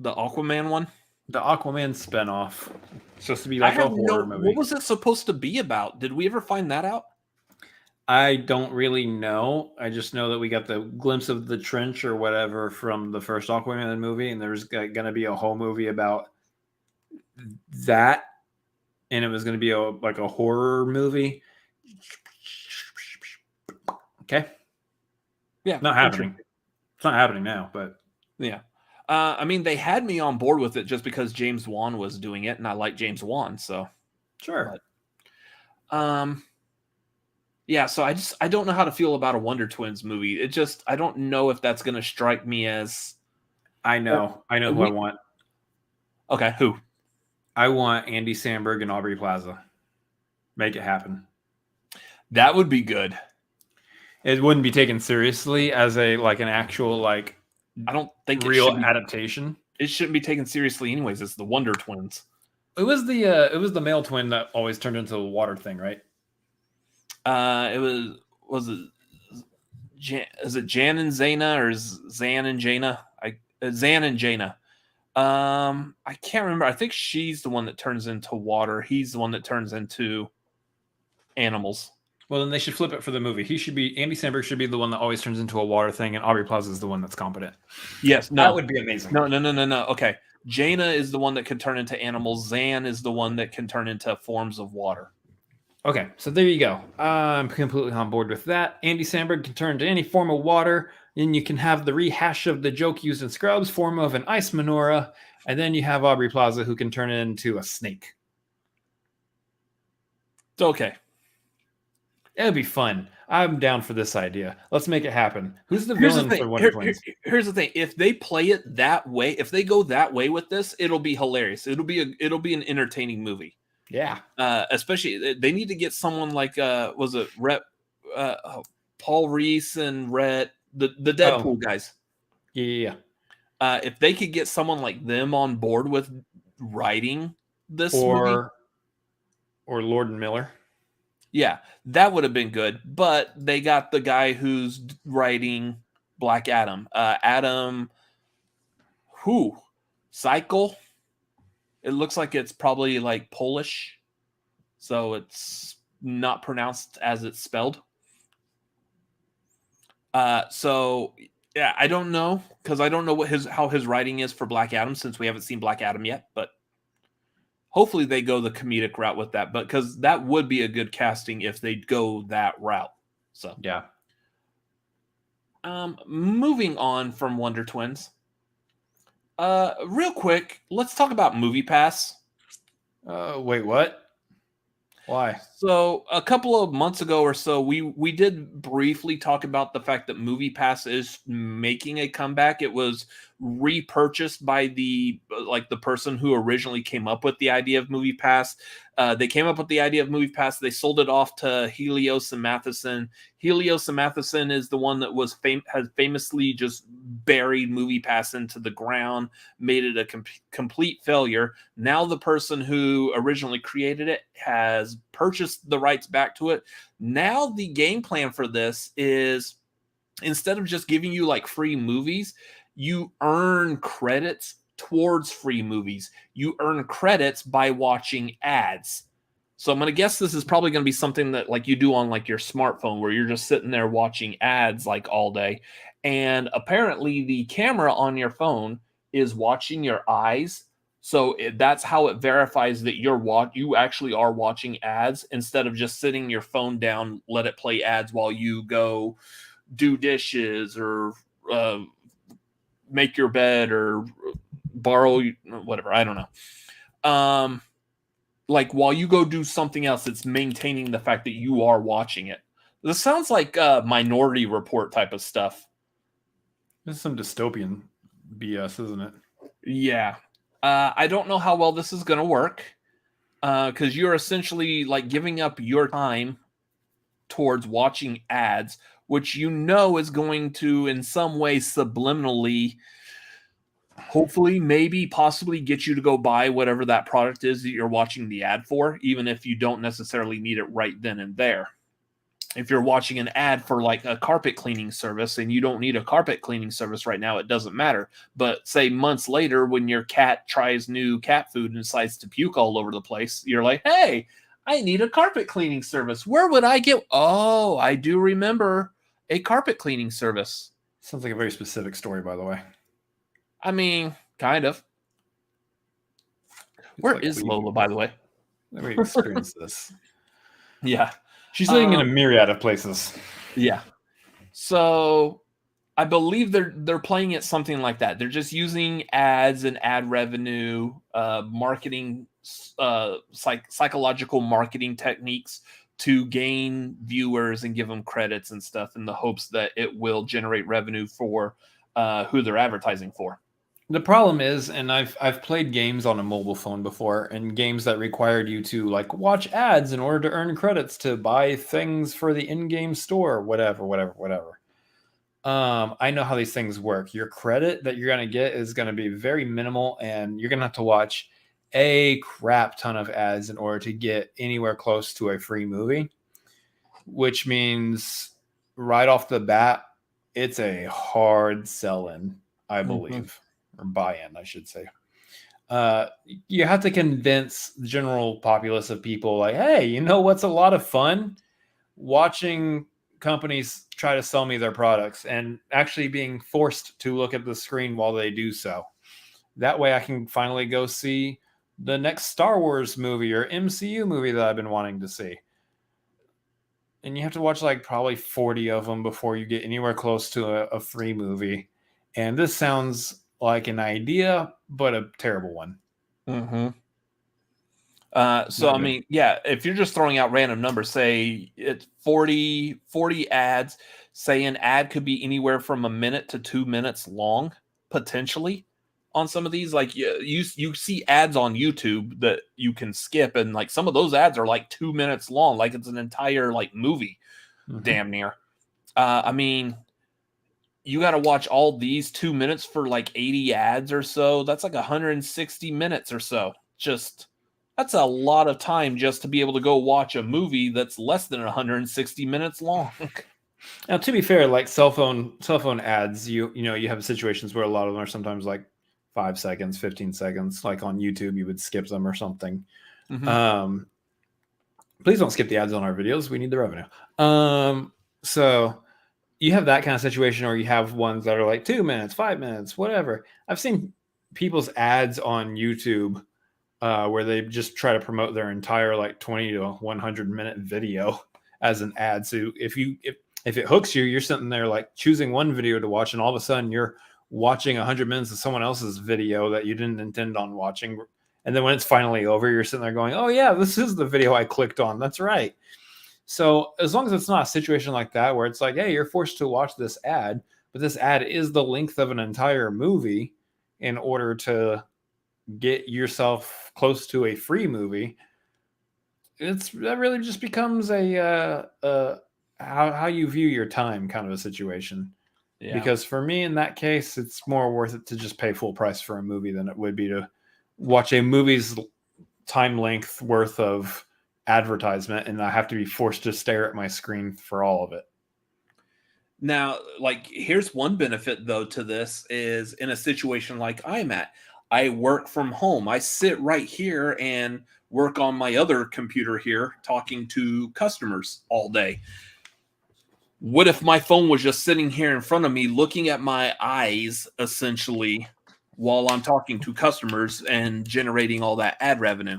Aquaman one? The Aquaman spinoff. It's supposed to be like a horror movie. What was it supposed to be about? Did we ever find that out? I don't really know. I just know that we got the glimpse of the trench or whatever from the first Aquaman movie, and there's going to be a whole movie about that, and it was going to be like a horror movie. Okay. Yeah. Not happening. It's not happening now, but yeah. I mean, they had me on board with it just because James Wan was doing it, and I like James Wan, so sure. But, yeah, so I don't know how to feel about a Wonder Twins movie. I don't know if that's going to strike me as. I know who I want. Okay, who? I want Andy Samberg and Aubrey Plaza. Make it happen. That would be good. It wouldn't be taken seriously as an actual I don't think real adaptation. It shouldn't be taken seriously anyways. It's the Wonder Twins. It was the male twin that always turned into a water thing, right? Was it is it Jan and Zaina or Zan and Jaina? Zan and Jaina. I can't remember. I think she's the one that turns into water. He's the one that turns into animals. Well, then they should flip it for the movie. Andy Samberg should be the one that always turns into a water thing, and Aubrey Plaza is the one that's competent. Yes, no. That would be amazing. No. Okay. Jaina is the one that can turn into animals. Zan is the one that can turn into forms of water. Okay, so there you go. I'm completely on board with that. Andy Samberg can turn into any form of water, and you can have the rehash of the joke used in Scrubs, form of an ice menorah, and then you have Aubrey Plaza who can turn it into a snake. It's okay. It'd be fun. I'm down for this idea. Let's make it happen. Who's the villain for Wonder Twins? Here's the thing. If they play it that way, if they go that way with this, it'll be hilarious. It'll be an entertaining movie. Yeah. Especially they need to get someone like was it Paul Reese and Rhett, the Deadpool guys. Yeah. If they could get someone like them on board with writing this movie, or Lord and Miller. Yeah, that would have been good. But they got the guy who's writing Black Adam. Cycle? It looks like it's probably like Polish. So it's not pronounced as it's spelled. So yeah, I don't know. Because I don't know how his writing is for Black Adam since we haven't seen Black Adam yet. But hopefully they go the comedic route with that, but because that would be a good casting if they go that route. So yeah. Moving on from Wonder Twins. Real quick, let's talk about Moviepass. Wait, what? Why? So a couple of months ago or so, we did briefly talk about the fact that Moviepass is making a comeback. It was repurchased by the person who originally came up with the idea of Moviepass. They came up with the idea of Moviepass. They sold it off to Helios and Matheson. Helios and Matheson is the one that has famously just buried Moviepass into the ground, made it a complete failure. Now the person who originally created it has purchased the rights back to it. Now the game plan for this is, instead of just giving you like free movies, you earn credits towards free movies. You earn credits by watching ads. So I'm going to guess this is probably going to be something that like you do on like your smartphone, where you're just sitting there watching ads like all day. And apparently the camera on your phone is watching your eyes. So that's how it verifies that you actually are watching ads, instead of just sitting your phone down, let it play ads while you go do dishes or make your bed or borrow whatever. I don't know. Like while you go do something else, it's maintaining the fact that you are watching it. This sounds like Minority Report type of stuff. This is some dystopian BS, isn't it? Yeah. I don't know how well this is going to work, because you're essentially like giving up your time towards watching ads, which you know is going to in some way subliminally, hopefully, maybe, possibly get you to go buy whatever that product is that you're watching the ad for, even if you don't necessarily need it right then and there. If you're watching an ad for like a carpet cleaning service and you don't need a carpet cleaning service right now, it doesn't matter. But say months later, when your cat tries new cat food and decides to puke all over the place, you're like, hey, I need a carpet cleaning service. Where would I get? Oh, I do remember a carpet cleaning service. Sounds like a very specific story, by the way. I mean, kind of. Where is Lola, by the way? Let me experience this. Yeah. She's living in a myriad of places. Yeah. So I believe they're playing it something like that. They're just using ads and ad revenue, marketing, psychological marketing techniques to gain viewers and give them credits and stuff in the hopes that it will generate revenue for who they're advertising for. The problem is, and I've played games on a mobile phone before, and games that required you to like watch ads in order to earn credits to buy things for the in-game store, whatever. I know how these things work. Your credit that you're gonna get is gonna be very minimal, and you're gonna have to watch a crap ton of ads in order to get anywhere close to a free movie, which means right off the bat, it's a hard sell-in, I believe. Or buy-in, I should say. You have to convince the general populace of people like, hey, you know what's a lot of fun? Watching companies try to sell me their products and actually being forced to look at the screen while they do so. That way I can finally go see the next Star Wars movie or MCU movie that I've been wanting to see. And you have to watch like probably 40 of them before you get anywhere close to a free movie. And this sounds like an idea, but a terrible one. Mm-hmm. So, I mean, yeah, if you're just throwing out random numbers, say it's 40 ads, say an ad could be anywhere from a minute to 2 minutes long, potentially, on some of these. Like, you see ads on YouTube that you can skip, and like some of those ads are like 2 minutes long, like it's an entire like movie, damn near. I mean, you got to watch all these 2 minutes for like 80 ads or so. That's like 160 minutes or so. That's a lot of time just to be able to go watch a movie that's less than 160 minutes long. Now, to be fair, like cell phone ads, you know, you have situations where a lot of them are sometimes like 5 seconds, 15 seconds. Like on YouTube, you would skip them or something. Mm-hmm. Please don't skip the ads on our videos. We need the revenue. So you have that kind of situation, or you have ones that are like 2 minutes, 5 minutes, whatever. I've seen people's ads on YouTube where they just try to promote their entire like 20 to 100 minute video as an ad. So if it hooks you, you're sitting there like choosing one video to watch, and all of a sudden you're watching 100 minutes of someone else's video that you didn't intend on watching. And then when it's finally over, you're sitting there going, oh yeah, this is the video I clicked on. That's right. So as long as it's not a situation like that where it's like, hey, you're forced to watch this ad, but this ad is the length of an entire movie in order to get yourself close to a free movie, that really just becomes a how you view your time kind of a situation. Yeah. Because for me, in that case, it's more worth it to just pay full price for a movie than it would be to watch a movie's time length worth of advertisement, and I have to be forced to stare at my screen for all of it. Now, like, here's one benefit though to this is in a situation like I'm at, I work from home. I sit right here and work on my other computer here talking to customers all day. What if my phone was just sitting here in front of me looking at my eyes essentially while I'm talking to customers and generating all that ad revenue?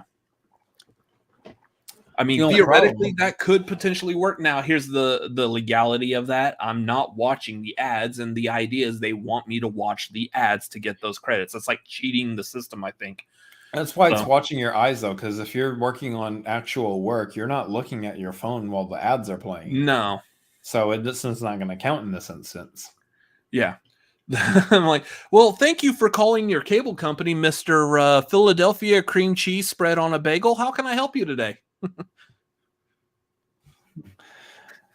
I mean, theoretically, that could potentially work. Now, here's the legality of that. I'm not watching the ads, and the idea is they want me to watch the ads to get those credits. It's like cheating the system, I think. That's why it's watching your eyes, though, because if you're working on actual work, you're not looking at your phone while the ads are playing. No. So this is not going to count in this instance. Yeah. I'm like, well, thank you for calling your cable company, Mr. Philadelphia cream cheese spread on a bagel. How can I help you today?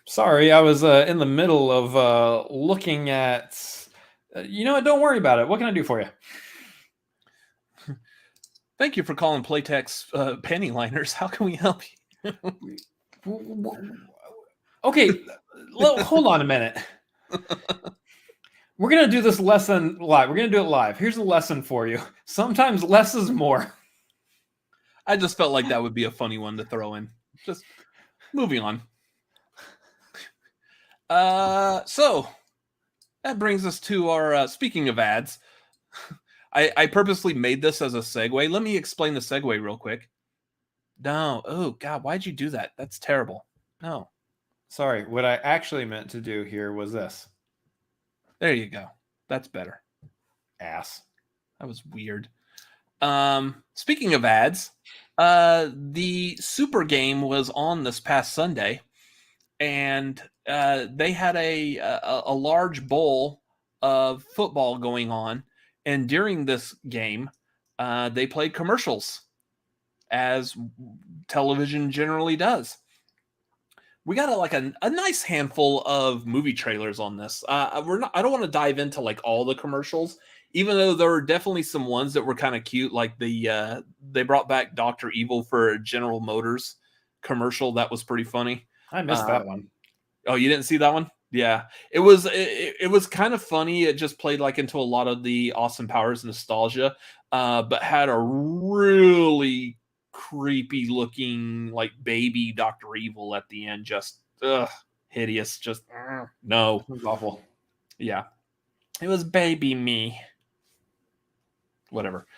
Sorry, I was in the middle of looking at. You know what? Don't worry about it. What can I do for you? Thank you for calling Playtex panty liners. How can we help you? Okay, hold on a minute. We're going to do this lesson live. We're going to do it live. Here's a lesson for you. Sometimes less is more. I just felt like that would be a funny one to throw in. Just moving on. So that brings us to our speaking of ads. I purposely made this as a segue. Let me explain the segue real quick. No. Oh, God. Why'd you do that? That's terrible. No. Sorry. What I actually meant to do here was this. There you go. That's better. Ass. That was weird. Speaking of ads, the Super Game was on this past Sunday, and they had a large bowl of football going on. And during this game, they played commercials, as television generally does. We got a nice handful of movie trailers on this. I don't want to dive into like all the commercials, even though there were definitely some ones that were kind of cute. Like they brought back Dr. Evil for General Motors commercial. That was pretty funny. I missed that one. Oh, you didn't see that one? Yeah, it was kind of funny. It just played like into a lot of the Austin Powers nostalgia, but had a really creepy looking like baby Dr. Evil at the end. Just hideous. Just no. It was awful. Yeah, it was baby me. Whatever.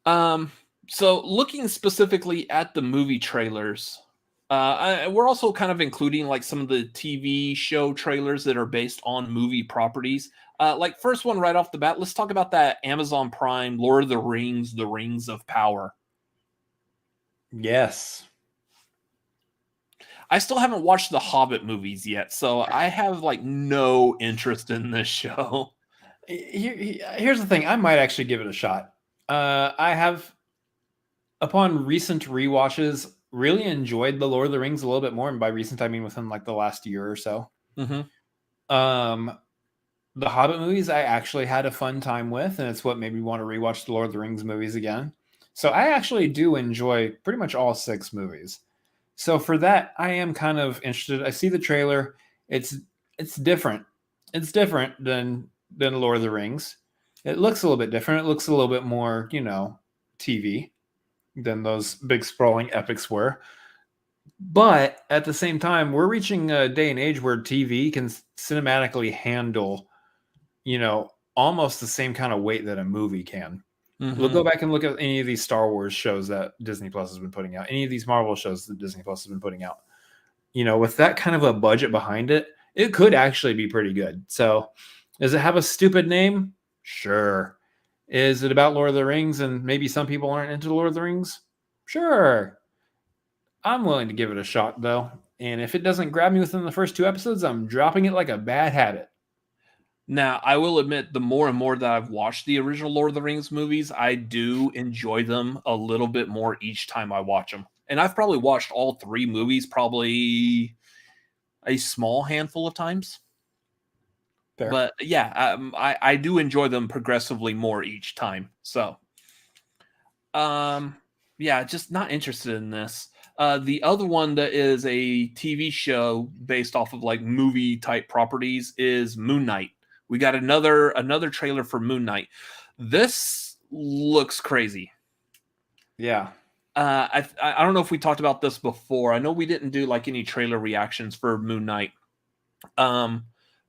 So looking specifically at the movie trailers. We're also kind of including like some of the TV show trailers that are based on movie properties. Like first one right off the bat, let's talk about that Amazon Prime Lord of the Rings of Power. Yes. I still haven't watched the Hobbit movies yet, so I have like no interest in this show. Here's the thing. I might actually give it a shot. I have, upon recent rewatches, really enjoyed the Lord of the Rings a little bit more, and by recent I mean within like the last year or so. Mm-hmm. The Hobbit movies I actually had a fun time with, and it's what made me want to rewatch the Lord of the Rings movies again. So I actually do enjoy pretty much all 6 movies. So for that, I am kind of interested. I see the trailer. It's different. It's different than Lord of the Rings. It looks a little bit different. It looks a little bit more, TV than those big sprawling epics were. But at the same time, we're reaching a day and age where TV can cinematically handle, almost the same kind of weight that a movie can. Mm-hmm. We'll go back and look at any of these Star Wars shows that Disney Plus has been putting out, any of these Marvel shows that Disney Plus has been putting out. With that kind of a budget behind it, it could actually be pretty good. So does it have a stupid name? Sure. Is it about Lord of the Rings and maybe some people aren't into Lord of the Rings? Sure. I'm willing to give it a shot, though. And if it doesn't grab me within the first 2 episodes, I'm dropping it like a bad habit. Now, I will admit, the more and more that I've watched the original Lord of the Rings movies, I do enjoy them a little bit more each time I watch them. And I've probably watched all 3 movies probably a small handful of times. Fair. But yeah, I do enjoy them progressively more each time. So, yeah, just not interested in this. The other one that is a TV show based off of like movie type properties is Moon Knight. We got another trailer for Moon Knight. This looks crazy. Yeah. I don't know if we talked about this before. I know we didn't do like any trailer reactions for Moon Knight.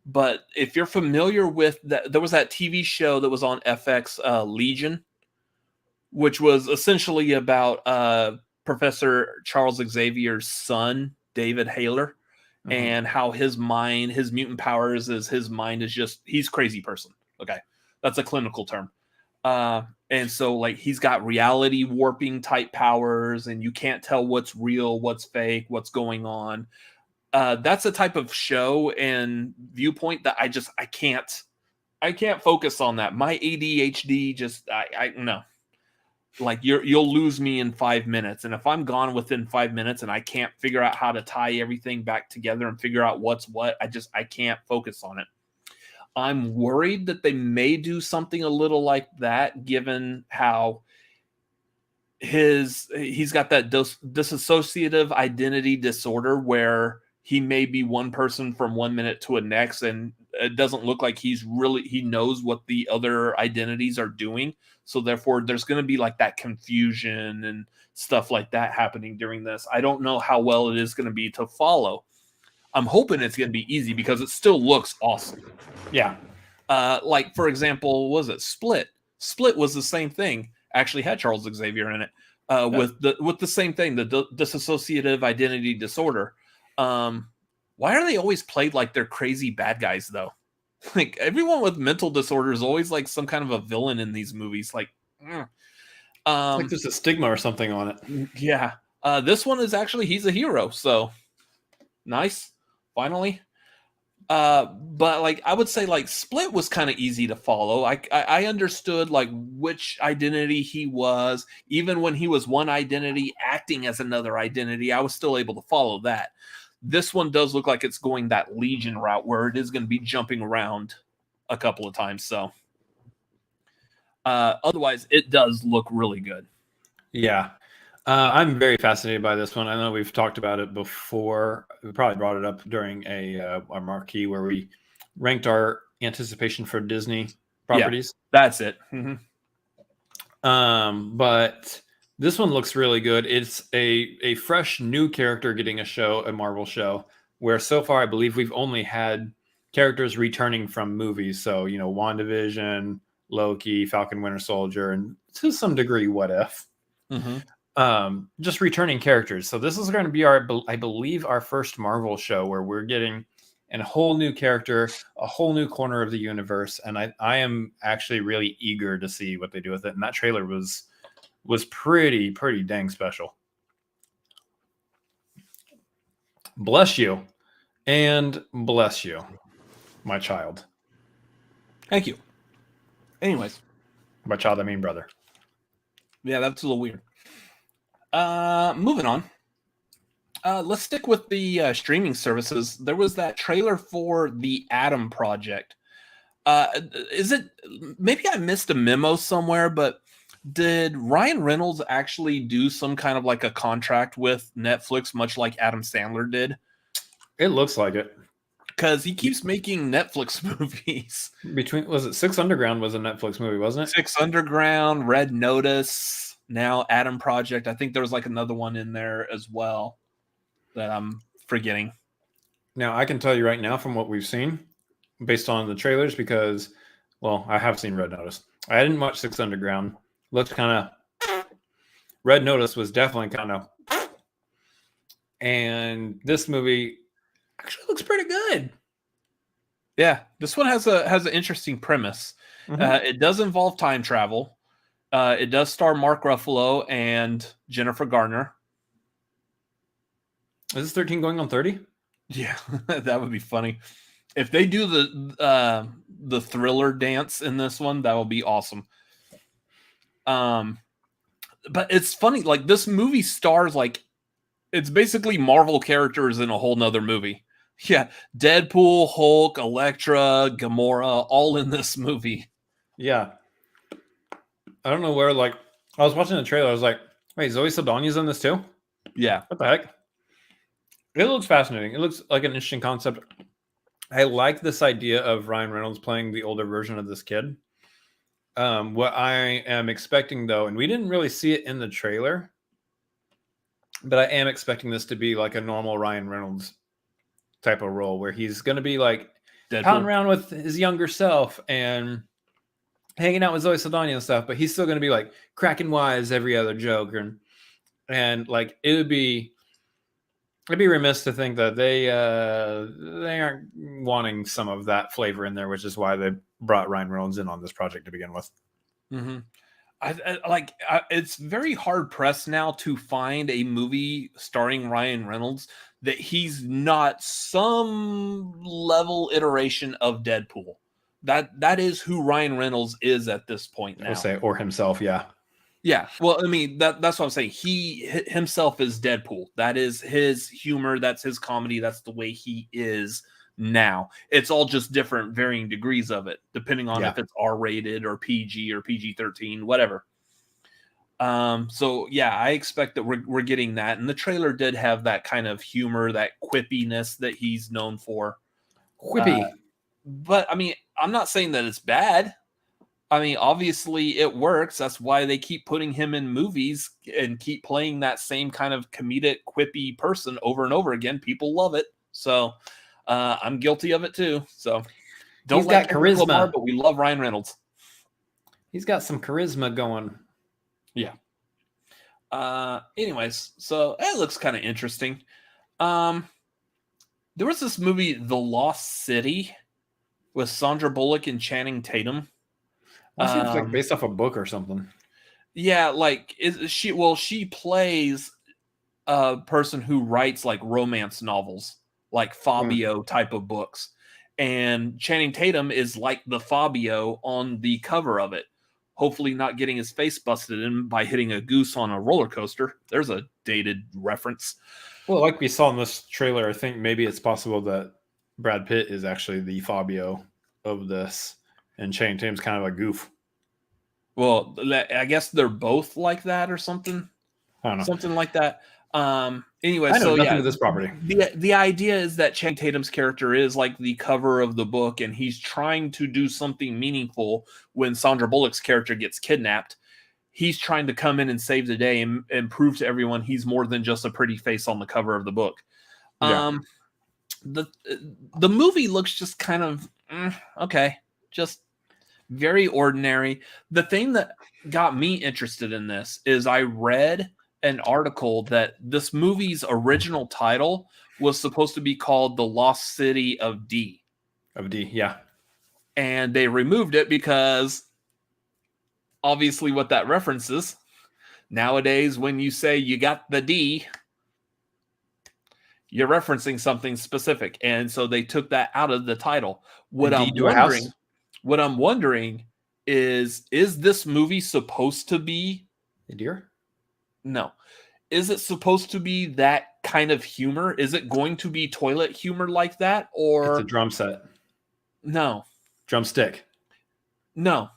But if you're familiar with that, there was that TV show that was on FX, Legion, which was essentially about Professor Charles Xavier's son, David Hayler, and how his mutant powers is his mind is just, he's a crazy person. Okay. That's a clinical term. And so like he's got reality warping type powers and you can't tell what's real, what's fake, what's going on. That's a type of show and viewpoint that I can't focus on that. My ADHD just, I no. Like you'll lose me in 5 minutes. And if I'm gone within 5 minutes and I can't figure out how to tie everything back together and figure out what's what, I can't focus on it. I'm worried that they may do something a little like that, given how he's got that dissociative identity disorder where he may be one person from 1 minute to the next, and it doesn't look like he knows what the other identities are doing. So therefore there's going to be like that confusion and stuff like that happening during this. I don't know how well it is going to be to follow. I'm hoping it's going to be easy because it still looks awesome. Yeah. Like for example, was it Split? Split was the same thing. Actually had Charles Xavier in it. With the same thing, the dissociative identity disorder. Why are they always played like they're crazy bad guys though? Like everyone with mental disorder is always like some kind of a villain in these movies. Like, like there's a stigma or something on it. Yeah. This one is actually he's a hero, so nice. Finally. But like I would say like Split was kind of easy to follow. I understood like which identity he was. Even when he was one identity acting as another identity, I was still able to follow that. This one does look like it's going that Legion route where it is going to be jumping around a couple of times. So otherwise it does look really good. Yeah. I'm very fascinated by this one. I know we've talked about it before. We probably brought it up during our marquee where we ranked our anticipation for Disney properties. Yeah, that's it. Mm-hmm. But this one looks really good. It's a fresh new character getting a Marvel show, where so far I believe we've only had characters returning from movies. So, WandaVision, Loki, Falcon Winter Soldier, and to some degree, What If. Mm-hmm. Just returning characters. So this is going to be I believe our first Marvel show where we're getting a whole new character, a whole new corner of the universe. And I am actually really eager to see what they do with it. And that trailer was pretty dang special. Bless you. And bless you, my child. Thank you. Anyways. By child, I mean brother. Yeah, that's a little weird. Moving on. Let's stick with the streaming services. There was that trailer for the Adam Project. Maybe I missed a memo somewhere, but did Ryan Reynolds actually do some kind of like a contract with Netflix, much like Adam Sandler did? It looks like it. Because he keeps making Netflix movies. Was it Six Underground was a Netflix movie, wasn't it? Six Underground, Red Notice, now Adam Project. I think there was like another one in there as well that I'm forgetting. Now, I can tell you right now from what we've seen, based on the trailers, because, well, I have seen Red Notice. I didn't watch Six Underground. Looked kind of... Red Notice was definitely kind of... And this movie actually looks pretty good. Yeah, this one has an interesting premise. Mm-hmm. It does involve time travel. It does star Mark Ruffalo and Jennifer Garner. Is this 13 going on 30? Yeah, that would be funny. If they do the thriller dance in this one, that will be awesome. But it's funny, like this movie stars like it's basically Marvel characters in a whole nother movie. Yeah, Deadpool, Hulk, Elektra, Gamora, all in this movie. Yeah. I don't know where, like, I was watching the trailer, I was like, wait, Zoe Saldana's in this too? Yeah. What the heck? It looks fascinating. It looks like an interesting concept. I like this idea of Ryan Reynolds playing the older version of this kid. What I am expecting, though, and we didn't really see it in the trailer, but I am expecting this to be like a normal Ryan Reynolds type of role where he's going to be like pounding around with his younger self and hanging out with Zoe Saldana and stuff, but he's still going to be like cracking wise every other joke. And like, it'd be remiss to think that they aren't wanting some of that flavor in there, which is why they brought Ryan Reynolds in on this project to begin with. Mm-hmm. It's very hard pressed now to find a movie starring Ryan Reynolds that he's not some level iteration of Deadpool. That is who Ryan Reynolds is at this point now. Or himself, yeah. Yeah, well, I mean that's what I'm saying. He himself is Deadpool. That is his humor. That's his comedy. That's the way he is now. It's all just different, varying degrees of it, depending on if it's R-rated or PG or PG-13, whatever. So yeah, I expect that we're getting that, and the trailer did have that kind of humor, that quippiness that he's known for. Quippy, but I mean, I'm not saying that it's bad. I mean, obviously it works. That's why they keep putting him in movies and keep playing that same kind of comedic, quippy person over and over again. People love it. So I'm guilty of it too. So he's got charisma, Lamar, but we love Ryan Reynolds. He's got some charisma going. Yeah. Anyways, so it looks kind of interesting. There was this movie, The Lost City, with Sandra Bullock and Channing Tatum. That seems like based off a book or something. Yeah, like she plays a person who writes like romance novels, like Fabio type of books. And Channing Tatum is like the Fabio on the cover of it. Hopefully not getting his face busted in by hitting a goose on a roller coaster. There's a dated reference. Well, like we saw in this trailer, I think maybe it's possible that Brad Pitt is actually the Fabio of this, and Channing Tatum's kind of a goof. Well, I guess they're both like that or something. I don't know. Something like that. Anyway, I know nothing yeah, of this property. The idea is that Channing Tatum's character is like the cover of the book, and he's trying to do something meaningful when Sandra Bullock's character gets kidnapped. He's trying to come in and save the day and prove to everyone he's more than just a pretty face on the cover of the book. Yeah. The movie looks just kind of okay, just very ordinary. The thing that got me interested in this is I read an article that this movie's original title was supposed to be called The Lost City of D. Yeah. And they removed it because obviously what that references nowadays, when you say you got the D, you're referencing something specific. And so they took that out of the title. What I'm wondering is this movie supposed to be a deer? No. Is it supposed to be that kind of humor? Is it going to be toilet humor like that? Or it's a drum set? No. Drumstick? No.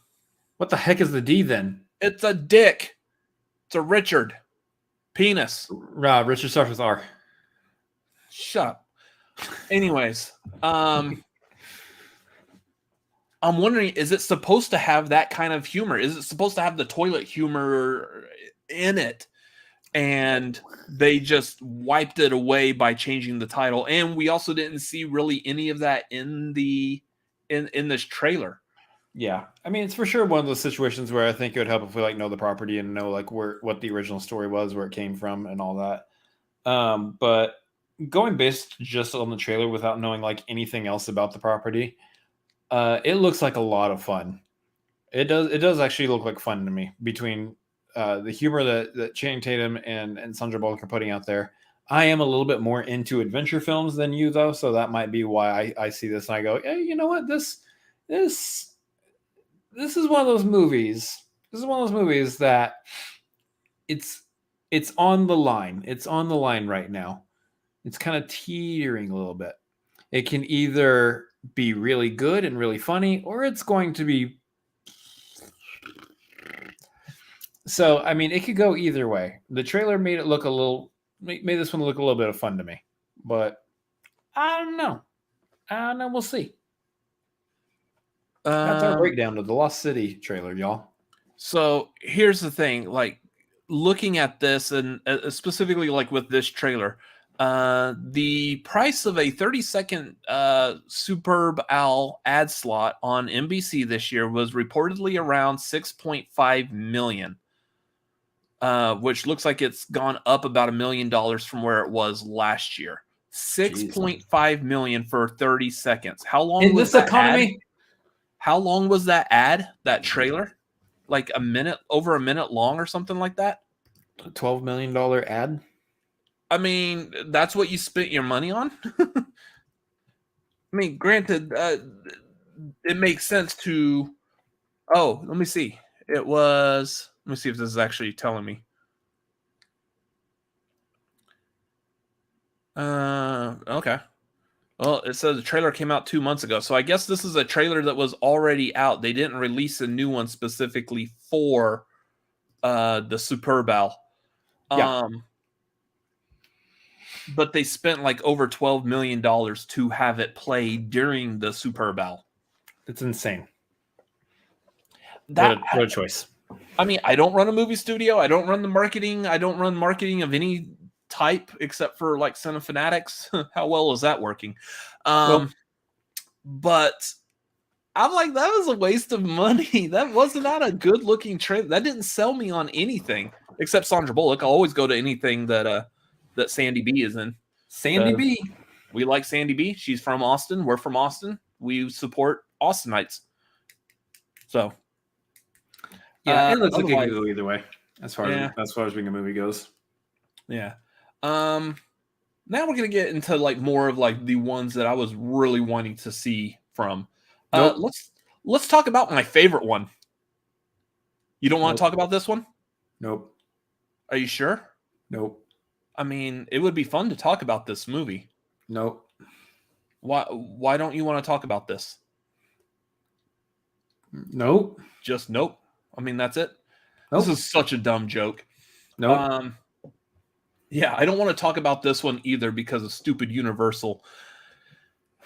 What the heck is the D then? It's a dick. It's a Richard. Penis. Richard starts with R. Shut up. Anyways, I'm wondering, is it supposed to have that kind of humor? Is it supposed to have the toilet humor in it? And they just wiped it away by changing the title. And we also didn't see really any of that in this trailer. Yeah. I mean, it's for sure one of those situations where I think it would help if we know the property and know what the original story was, where it came from and all that. But going based just on the trailer without knowing anything else about the property, it looks like a lot of fun. It does actually look like fun to me, between the humor that Channing Tatum and Sandra Bullock are putting out there. I am a little bit more into adventure films than you, though, so that might be why I see this and I go, hey, you know what? This is one of those movies. This is one of those movies that it's on the line. It's on the line right now. It's kind of teetering a little bit. It can either be really good and really funny, or it's going to be. So, I mean, it could go either way. The trailer made this one look a little bit of fun to me, but I don't know. We'll see. That's our breakdown of the Lost City trailer, y'all. So here's the thing, looking at this and specifically with this trailer, the price of a 30-second Superb Owl ad slot on NBC this year was reportedly around $6.5 million, which looks like it's gone up about $1 million from where it was last year. $6.5 million for 30 seconds. How long in was this economy? How long was that ad? That trailer? Like over a minute long or something like that? A $12 million ad? I mean, that's what you spent your money on? I mean, granted, it makes sense to... Oh, let me see. It was. Let me see if this is actually telling me. Okay. Well, it says the trailer came out 2 months ago, so I guess this is a trailer that was already out. They didn't release a new one specifically for the Super Bowl. Yeah. But they spent like over $12 million to have it play during the Super Bowl. It's insane. What a choice. I mean, I don't run a movie studio. I don't run the marketing. I don't run marketing of any type except for like Cinefanatics. How well is that working? But I'm like, that was a waste of money. That was not a good looking trailer. That didn't sell me on anything except Sandra Bullock. I'll always go to anything that Sandy B is in. Sandy B. We like Sandy B. She's from Austin. We're from Austin. We support Austinites. So yeah, it looks like it could go either way as far as being a movie goes. Yeah. Now we're gonna get into like more of like the ones that I was really wanting to see from. Let's talk about my favorite one. You don't want to talk about this one? Nope. Are you sure? Nope. I mean, it would be fun to talk about this movie. Nope. Why don't you want to talk about this? Nope. Just nope. I mean, that's it. Nope. This is such a dumb joke. Nope. Yeah, I don't want to talk about this one either because of stupid Universal.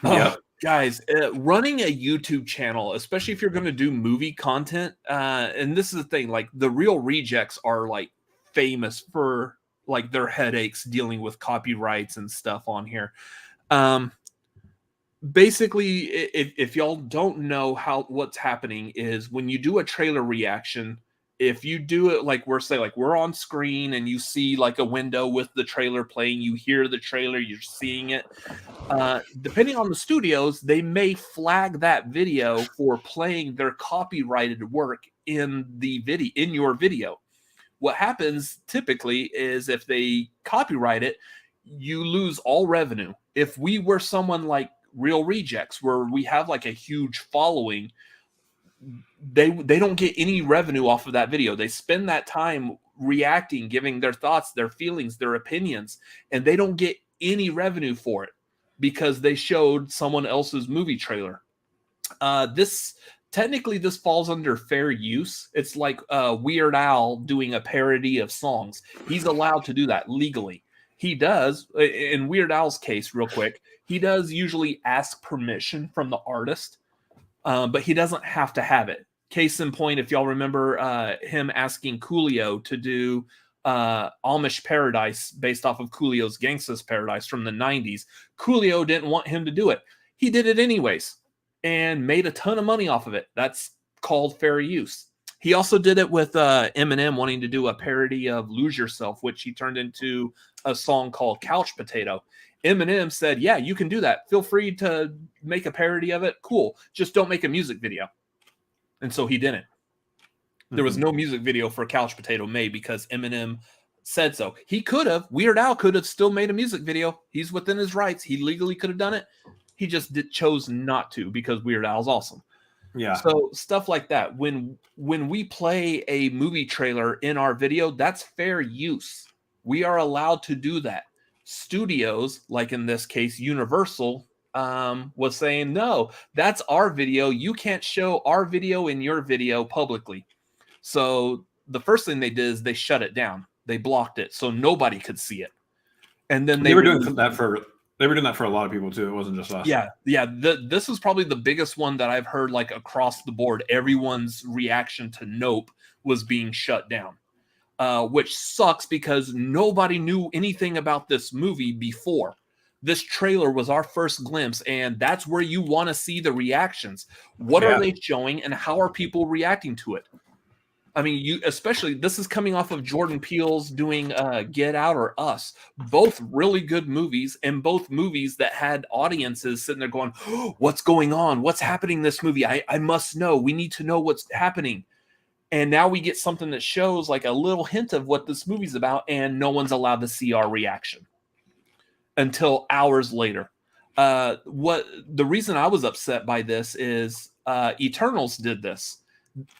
Yeah. Guys, running a YouTube channel, especially if you're going to do movie content, and this is the thing, like the Real Rejects are like famous for like their headaches dealing with copyrights and stuff on here. Basically, if y'all don't know what's happening is when you do a trailer reaction, if you do it like we're on screen and you see like a window with the trailer playing, you hear the trailer, you're seeing it. Depending on the studios, they may flag that video for playing their copyrighted work in your video. What happens typically is if they copyright it, you lose all revenue. If we were someone like Real Rejects, where we have like a huge following, they don't get any revenue off of that video. They spend that time reacting, giving their thoughts, their feelings, their opinions, and they don't get any revenue for it because they showed someone else's movie trailer. This falls under fair use. It's like Weird Al doing a parody of songs. He's allowed to do that legally. He does, in Weird Al's case, real quick, he does usually ask permission from the artist, but he doesn't have to have it. Case in point, if y'all remember him asking Coolio to do Amish Paradise based off of Coolio's Gangsta's Paradise from the 90s, Coolio didn't want him to do it. He did it anyways and made a ton of money off of it. That's called fair use. He also did it with Eminem wanting to do a parody of Lose Yourself, which he turned into a song called Couch Potato. Eminem said, yeah, you can do that. Feel free to make a parody of it. Cool. Just don't make a music video. And so he didn't. There was no music video for Couch Potato made because Eminem said so. He could have. Weird Al could have still made a music video. He's within his rights. He legally could have done it. He just chose not to because Weird Al's awesome. Yeah. So stuff like that. When we play a movie trailer in our video, that's fair use. We are allowed to do that. Studios, like in this case, Universal, was saying, no, that's our video. You can't show our video in your video publicly. So the first thing they did is they shut it down. They blocked it so nobody could see it. And then they were doing that for a lot of people too. It wasn't just us. Yeah. This is probably the biggest one that I've heard like across the board. Everyone's reaction to Nope was being shut down, which sucks because nobody knew anything about this movie before. This trailer was our first glimpse, and that's where you want to see the reactions. What are they showing, and how are people reacting to it? I mean, especially this is coming off of Jordan Peele's doing Get Out or Us, both really good movies, and both movies that had audiences sitting there going, oh, what's going on? What's happening in this movie? I must know. We need to know what's happening. And now we get something that shows like a little hint of what this movie's about, and no one's allowed to see our reaction until hours later. The reason I was upset by this is Eternals did this.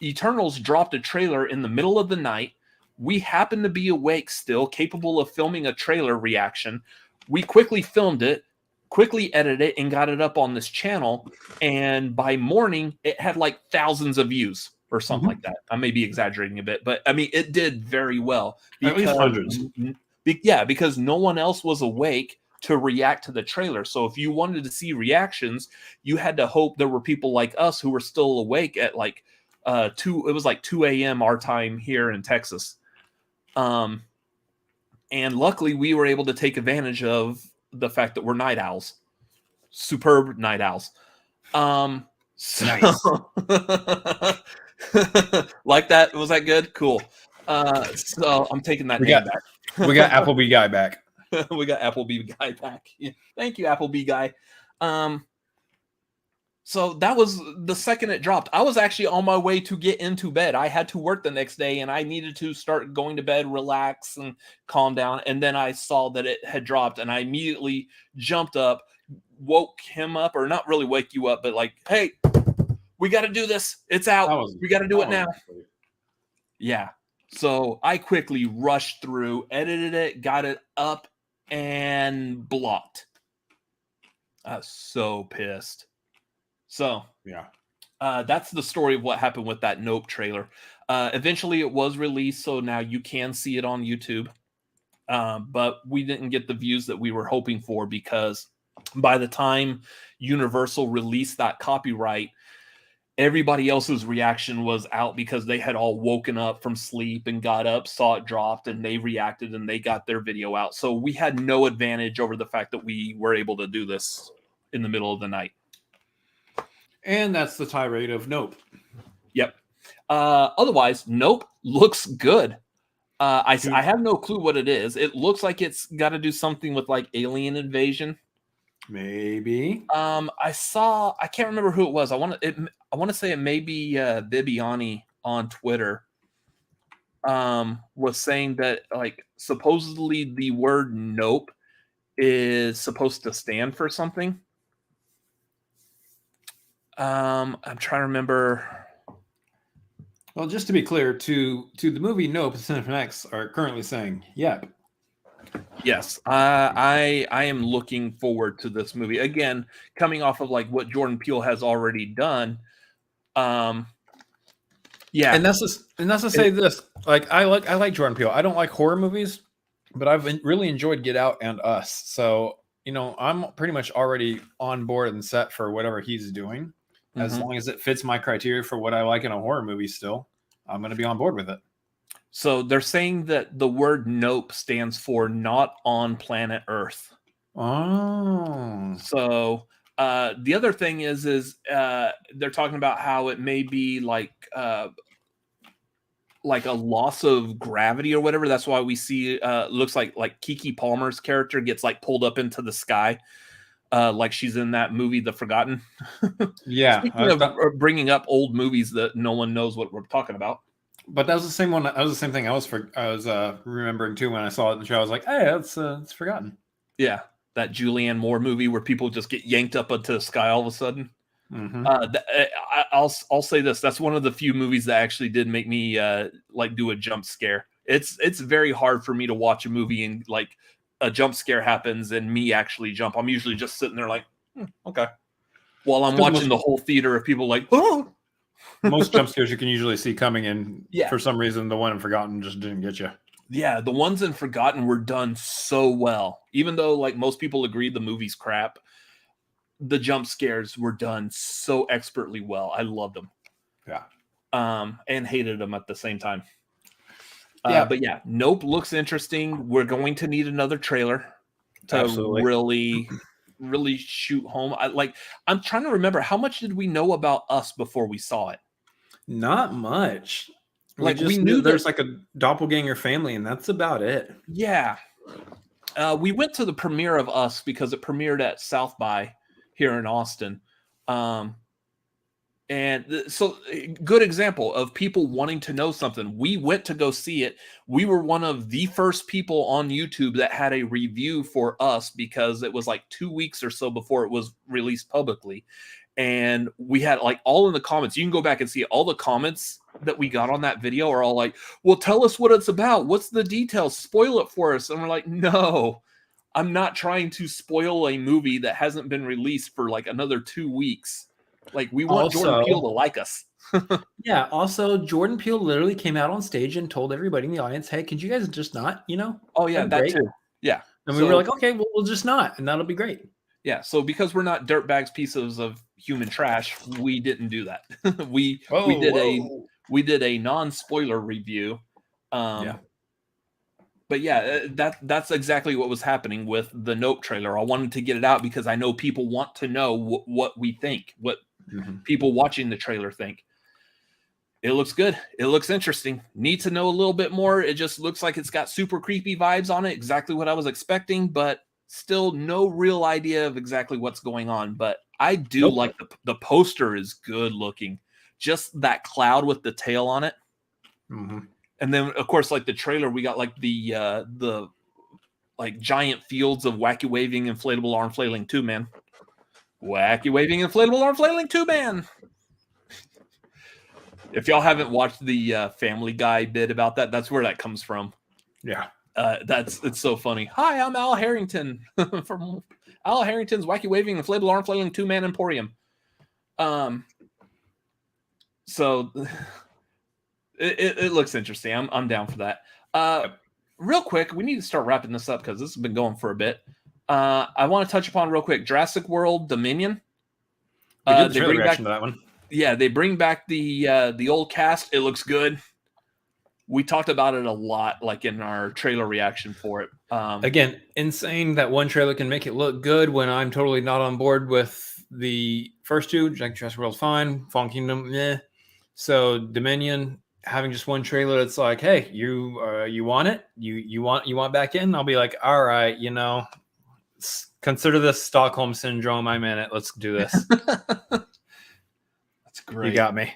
Eternals dropped a trailer in the middle of the night. We happened to be awake still, capable of filming a trailer reaction. We quickly filmed it, quickly edited it, and got it up on this channel. And by morning, it had like thousands of views or something like that. I may be exaggerating a bit, but I mean, it did very well. At least hundreds. Because no one else was awake to react to the trailer. So if you wanted to see reactions, you had to hope there were people like us who were still awake at like 2 a.m. our time here in Texas. And luckily we were able to take advantage of the fact that we're night owls. Superb night owls. So, Nice. like that? Was that good? Cool. So I'm taking that name back. We got Applebee guy back. We got Applebee guy back. Yeah. Thank you, Applebee guy. So that was the second it dropped. I was actually on my way to get into bed. I had to work the next day and I needed to start going to bed, relax and calm down. And then I saw that it had dropped and I immediately jumped up, woke him up, or not really wake you up, but like, hey, we got to do this. It's out. We got to do it now. Yeah. So I quickly rushed through, edited it, got it up, and blocked. I was so pissed. So yeah, that's the story of what happened with that Nope trailer. Eventually it was released, so now you can see it on YouTube. But we didn't get the views that we were hoping for because by the time Universal released that copyright, everybody else's reaction was out because they had all woken up from sleep and got up, saw it dropped, and they reacted and they got their video out. So we had no advantage over the fact that we were able to do this in the middle of the night. And that's the tirade of Nope. Yep. Otherwise, Nope looks good. I have no clue what it is. It looks like it's got to do something with like alien invasion. Maybe. I can't remember who it was. I want to say it may be Bibiani on Twitter. Was saying that like supposedly the word Nope is supposed to stand for something. I'm trying to remember. Well, just to be clear, to the movie Nope, Cinephilex are currently saying, yep. Yes, I am looking forward to this movie. Again, coming off of like what Jordan Peele has already done. Yeah. And that's to say this. Like I like Jordan Peele. I don't like horror movies, but I've really enjoyed Get Out and Us. So, you know, I'm pretty much already on board and set for whatever he's doing. As long as it fits my criteria for what I like in a horror movie still, I'm going to be on board with it. So they're saying that the word Nope stands for not on planet Earth. Oh. So the other thing is they're talking about how it may be like a loss of gravity or whatever. That's why we see looks like Kiki Palmer's character gets like pulled up into the sky. Like she's in that movie, The Forgotten. Yeah. Speaking of bringing up old movies that no one knows what we're talking about. But that was the same one. That was the same thing I was remembering too when I saw it in the show. I was like, hey, it's Forgotten. Yeah, that Julianne Moore movie where people just get yanked up into the sky all of a sudden. Mm-hmm. I'll say this: that's one of the few movies that actually did make me like do a jump scare. It's very hard for me to watch a movie and like a jump scare happens and me actually jump. I'm usually just sitting there like, okay, while I'm watching the whole theater of people like, oh. Most jump scares you can usually see coming in. Yeah. For some reason, the one in Forgotten just didn't get you. Yeah, the ones in Forgotten were done so well. Even though like most people agreed the movie's crap, the jump scares were done so expertly well. I loved them. Yeah. And hated them at the same time. Yeah. But yeah, Nope looks interesting. We're going to need another trailer to really shoot home. I'm trying to remember, how much did we know about Us before we saw it? Not much. Like we knew there's like a doppelganger family, and that's about it. Yeah. We went to the premiere of Us because it premiered at South by here in Austin. And so good example of people wanting to know something. We went to go see it. We were one of the first people on YouTube that had a review for Us because it was like 2 weeks or so before it was released publicly. And we had like all in the comments. You can go back and see all the comments that we got on that video are all like, well, tell us what it's about. What's the details? Spoil it for us. And we're like, no, I'm not trying to spoil a movie that hasn't been released for like another 2 weeks. Like, we want Jordan Peele to like us. Yeah. Also, Jordan Peele literally came out on stage and told everybody in the audience, hey, could you guys just not, Oh, yeah, that too. Yeah. And we were like, okay, well, we'll just not. And that'll be great. Yeah. So because we're not dirtbags pieces of human trash, we didn't do that. we did a non-spoiler review. But yeah, that's exactly what was happening with the Nope trailer. I wanted to get it out because I know people want to know what we think, what people watching the trailer think. It looks good. It looks interesting. Need to know a little bit more. It just looks like it's got super creepy vibes on it. Exactly what I was expecting, but still no real idea of exactly what's going on. But I do like the poster is good looking. Just that cloud with the tail on it. And then, of course, like the trailer, we got like the like giant fields of wacky waving inflatable arm flailing 2-man. Wacky waving inflatable arm flailing 2-man. If y'all haven't watched the Family Guy bit about that, that's where that comes from. Yeah. It's so funny. Hi, I'm Al Harrington from Al Harrington's Wacky Waving Inflatable Arm Flailing 2-Man Emporium. So it looks interesting. I'm down for that. Real quick, we need to start wrapping this up because this has been going for a bit. I want to touch upon real quick Jurassic World Dominion. We did the trailer reaction to that one. Yeah, they bring back the old cast. It looks good. We talked about it a lot, like in our trailer reaction for it. Again, insane that one trailer can make it look good when I'm totally not on board with the first two. Jurassic World's fine. Fallen Kingdom, yeah. So Dominion having just one trailer, it's like, hey, you want it? You want back in? I'll be like, all right, consider this Stockholm syndrome. I'm in it. Let's do this. That's great. You got me.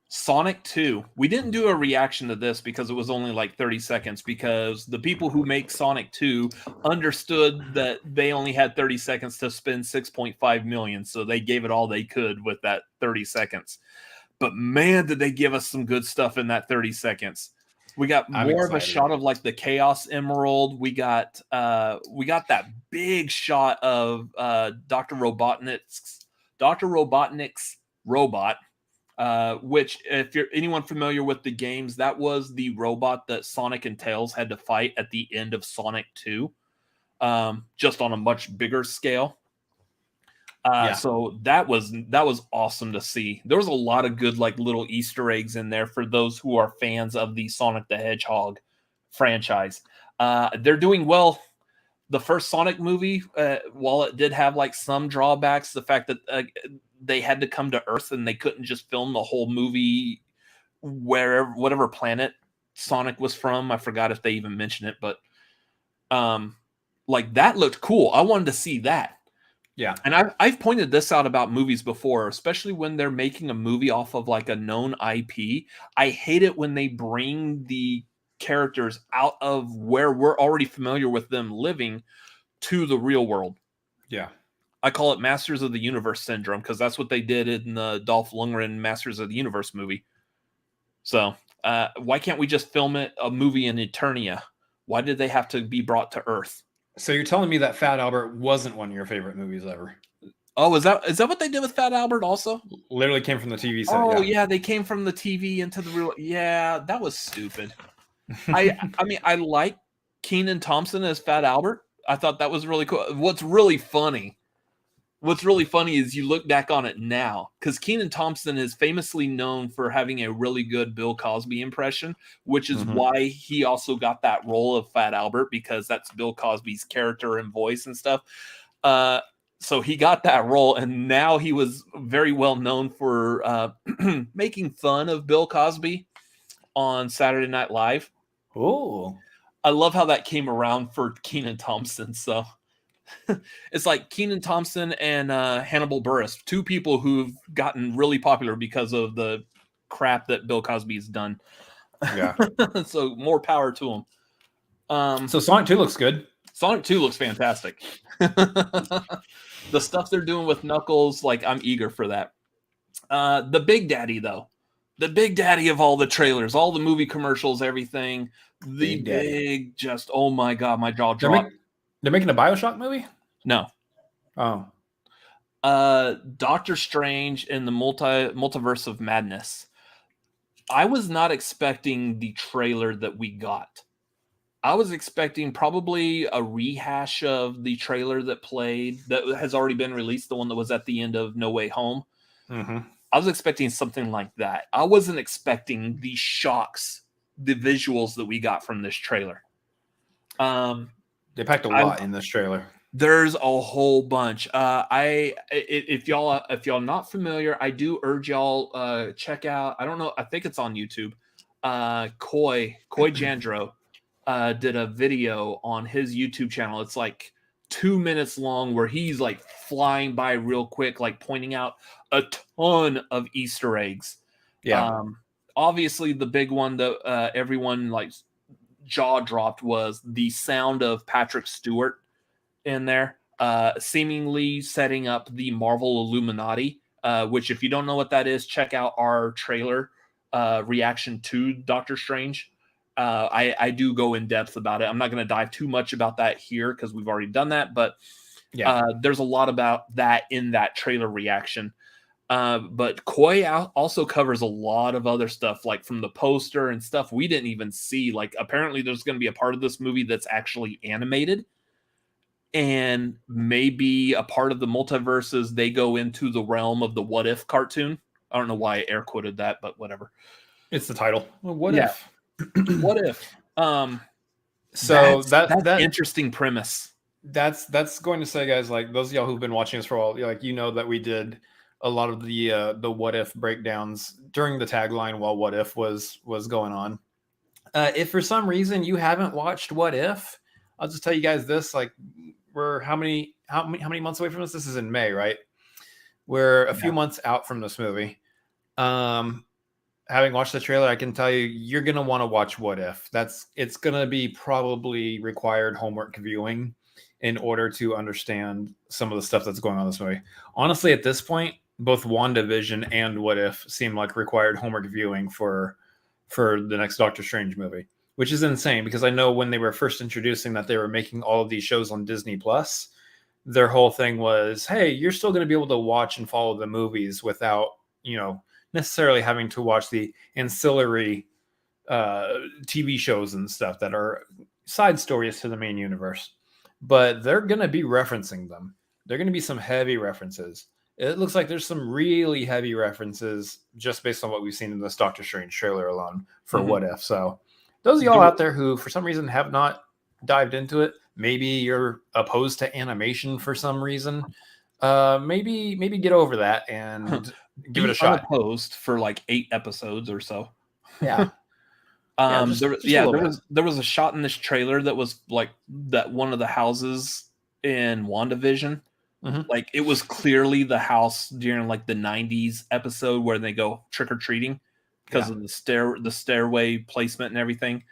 Sonic 2. We didn't do a reaction to this because it was only like 30 seconds because the people who make Sonic 2 understood that they only had 30 seconds to spend $6.5 million. So they gave it all they could with that 30 seconds. But man, did they give us some good stuff in that 30 seconds. We got more of a shot of like the Chaos Emerald. We got that big shot of Dr. Robotnik's robot. Which, if you're anyone familiar with the games, that was the robot that Sonic and Tails had to fight at the end of Sonic 2, just on a much bigger scale. So that was awesome to see. There was a lot of good like little Easter eggs in there for those who are fans of the Sonic the Hedgehog franchise. They're doing well. The first Sonic movie, while it did have like some drawbacks, the fact that they had to come to Earth and they couldn't just film the whole movie whatever planet Sonic was from. I forgot if they even mentioned it, but like that looked cool. I wanted to see that. Yeah. And I've pointed this out about movies before, especially when they're making a movie off of like a known IP. I hate it when they bring the characters out of where we're already familiar with them living to the real world. Yeah. I call it Masters of the Universe syndrome because that's what they did in the Dolph Lundgren Masters of the Universe movie. So why can't we just film a movie in Eternia? Why did they have to be brought to Earth? So you're telling me that Fat Albert wasn't one of your favorite movies ever? Oh, is that what they did with Fat Albert also? Literally came from the TV set. Oh, yeah, they came from the TV into the real. Yeah, that was stupid. I mean, I like Kenan Thompson as Fat Albert. I thought that was really cool. What's really funny is you look back on it now, because Kenan Thompson is famously known for having a really good Bill Cosby impression, which is why he also got that role of Fat Albert, because that's Bill Cosby's character and voice and stuff. So he got that role, and now he was very well known for making fun of Bill Cosby on Saturday Night Live. Oh, I love how that came around for Kenan Thompson. So it's like Kenan Thompson and Hannibal Buress, two people who've gotten really popular because of the crap that Bill Cosby's done. Yeah. So more power to them. So Sonic 2 looks good. Sonic 2 looks fantastic. The stuff they're doing with Knuckles, like, I'm eager for that. The Big Daddy, though. The Big Daddy of all the trailers, all the movie commercials, everything. The big, just, oh my God, my jaw dropped. They're making a BioShock movie? No. Oh. Doctor Strange in the Multiverse of Madness. I was not expecting the trailer that we got. I was expecting probably a rehash of the trailer that played, that has already been released, the one that was at the end of No Way Home. Mm-hmm. I was expecting something like that. I wasn't expecting the shocks, the visuals that we got from this trailer. They packed a lot in this trailer. There's a whole bunch. If y'all not familiar, I do urge y'all check out. I don't know. I think it's on YouTube. Coy Jandro did a video on his YouTube channel. It's like 2 minutes long, where he's like flying by real quick, like pointing out a ton of Easter eggs. Yeah. Obviously, the big one that everyone like jaw dropped was the sound of Patrick Stewart in there, seemingly setting up the Marvel Illuminati, which, if you don't know what that is, check out our trailer reaction to Doctor Strange. I do go in depth about it. I'm not going to dive too much about that here because we've already done that, but there's a lot about that in that trailer reaction. But Coy also covers a lot of other stuff, like from the poster and stuff we didn't even see. Like, apparently there's going to be a part of this movie that's actually animated, and maybe a part of the multiverses, they go into the realm of the What If cartoon. I don't know why I air quoted that, but whatever. It's the title. Well, what if? What if? So that's interesting premise. That's going to say, guys, like those of y'all who've been watching us for a while, like, you know that we did a lot of the What If breakdowns during the tagline while What If was going on. If for some reason you haven't watched What If, I'll just tell you guys this: like, we're how many months away from this? This is in May, right? We're a few months out from this movie. Having watched the trailer, I can tell you, you're going to want to watch What If. It's going to be probably required homework viewing in order to understand some of the stuff that's going on in this movie. Honestly, at this point, both WandaVision and What If seem like required homework viewing for the next Doctor Strange movie, which is insane because I know when they were first introducing that they were making all of these shows on Disney Plus, their whole thing was, hey, you're still going to be able to watch and follow the movies without, necessarily having to watch the ancillary TV shows and stuff that are side stories to the main universe. But they're going to be referencing them. They're going to be some heavy references. It looks like there's some really heavy references just based on what we've seen in this Doctor Strange trailer alone for What If. So those of y'all out there who for some reason have not dived into it, maybe you're opposed to animation for some reason, maybe get over that and give it a shot. Unopposed for like 8 episodes or so. Yeah. There was a shot in this trailer that was like that one of the houses in WandaVision. Mm-hmm. Like, it was clearly the house during like the 90s episode where they go trick-or-treating because of the stairway placement and everything.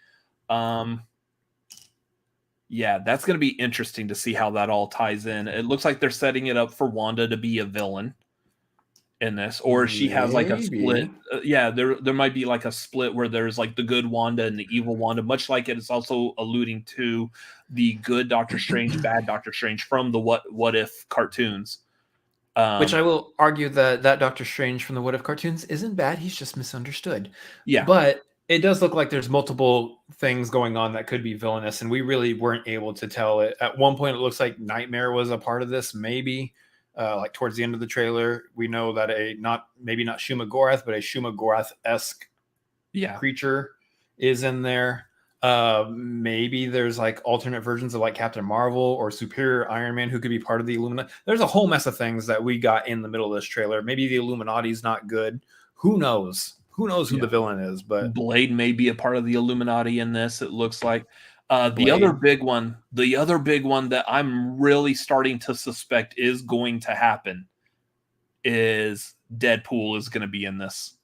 That's going to be interesting to see how that all ties in. It looks like they're setting it up for Wanda to be a villain in this, or she has like a split. There might be like a split where there's like the good Wanda and the evil Wanda, much like it is also alluding to the good Doctor Strange, bad Doctor Strange from the What If cartoons. Which I will argue that Doctor Strange from the What If cartoons isn't bad. He's just misunderstood. Yeah. But it does look like there's multiple things going on that could be villainous, and we really weren't able to tell it. At one point, it looks like Nightmare was a part of this, maybe. Like towards the end of the trailer, we know that maybe not Shuma Gorath, but a Shuma Gorath-esque creature is in there. Maybe there's like alternate versions of like Captain Marvel or Superior Iron Man who could be part of the Illuminati. There's a whole mess of things that we got in the middle of this trailer. Maybe the Illuminati's not good. Who knows? Who knows who the villain is? But Blade may be a part of the Illuminati in this, it looks like. The other big one that I'm really starting to suspect is going to happen is Deadpool is going to be in this.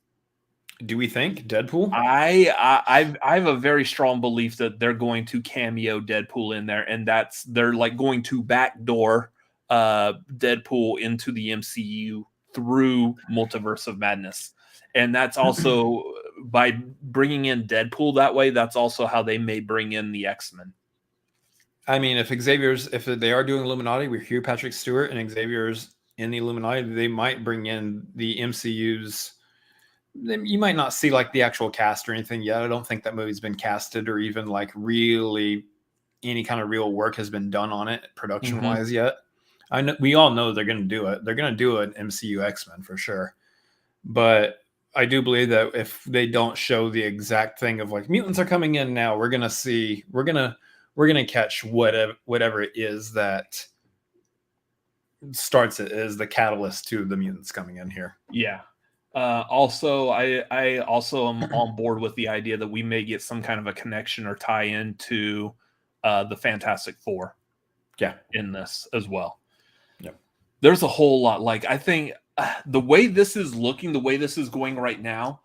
Do we think Deadpool? I have a very strong belief that they're going to cameo Deadpool in there, and they're like going to backdoor Deadpool into the MCU through Multiverse of Madness. And that's also by bringing in Deadpool that way, that's also how they may bring in the X-Men. I mean, if they are doing Illuminati, we hear Patrick Stewart and Xavier's in the Illuminati, they might bring in the MCU's. You might not see like the actual cast or anything yet. I don't think that movie's been casted or even like really any kind of real work has been done on it production wise yet. I know we all know they're going to do it. They're going to do an MCU X-Men for sure. But I do believe that if they don't show the exact thing of like mutants are coming in now, we're going to catch whatever it is that starts it as the catalyst to the mutants coming in here. Yeah. Also, I also am on board with the idea that we may get some kind of a connection or tie-in to the Fantastic Four. Yeah, in this as well. Yep. There's a whole lot. Like, I think the way this is looking, the way this is going right now,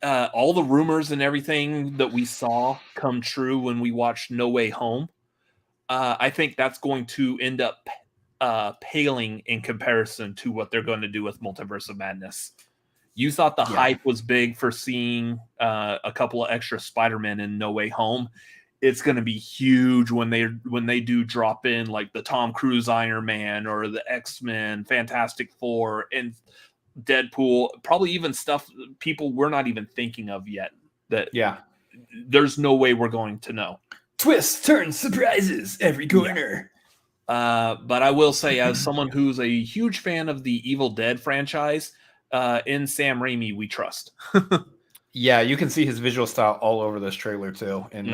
all the rumors and everything that we saw come true when we watched No Way Home, I think that's going to end up paling in comparison to what they're going to do with Multiverse of Madness. You thought the hype was big for seeing a couple of extra Spider-Man in No Way Home. It's going to be huge when they do drop in like the Tom Cruise Iron Man or the X-Men, Fantastic Four, and Deadpool. Probably even stuff people we're not even thinking of yet. There's no way we're going to know. Twists, turns, surprises every corner. But I will say, as someone who's a huge fan of the Evil Dead franchise, in Sam Raimi, we trust. Yeah, you can see his visual style all over this trailer too, and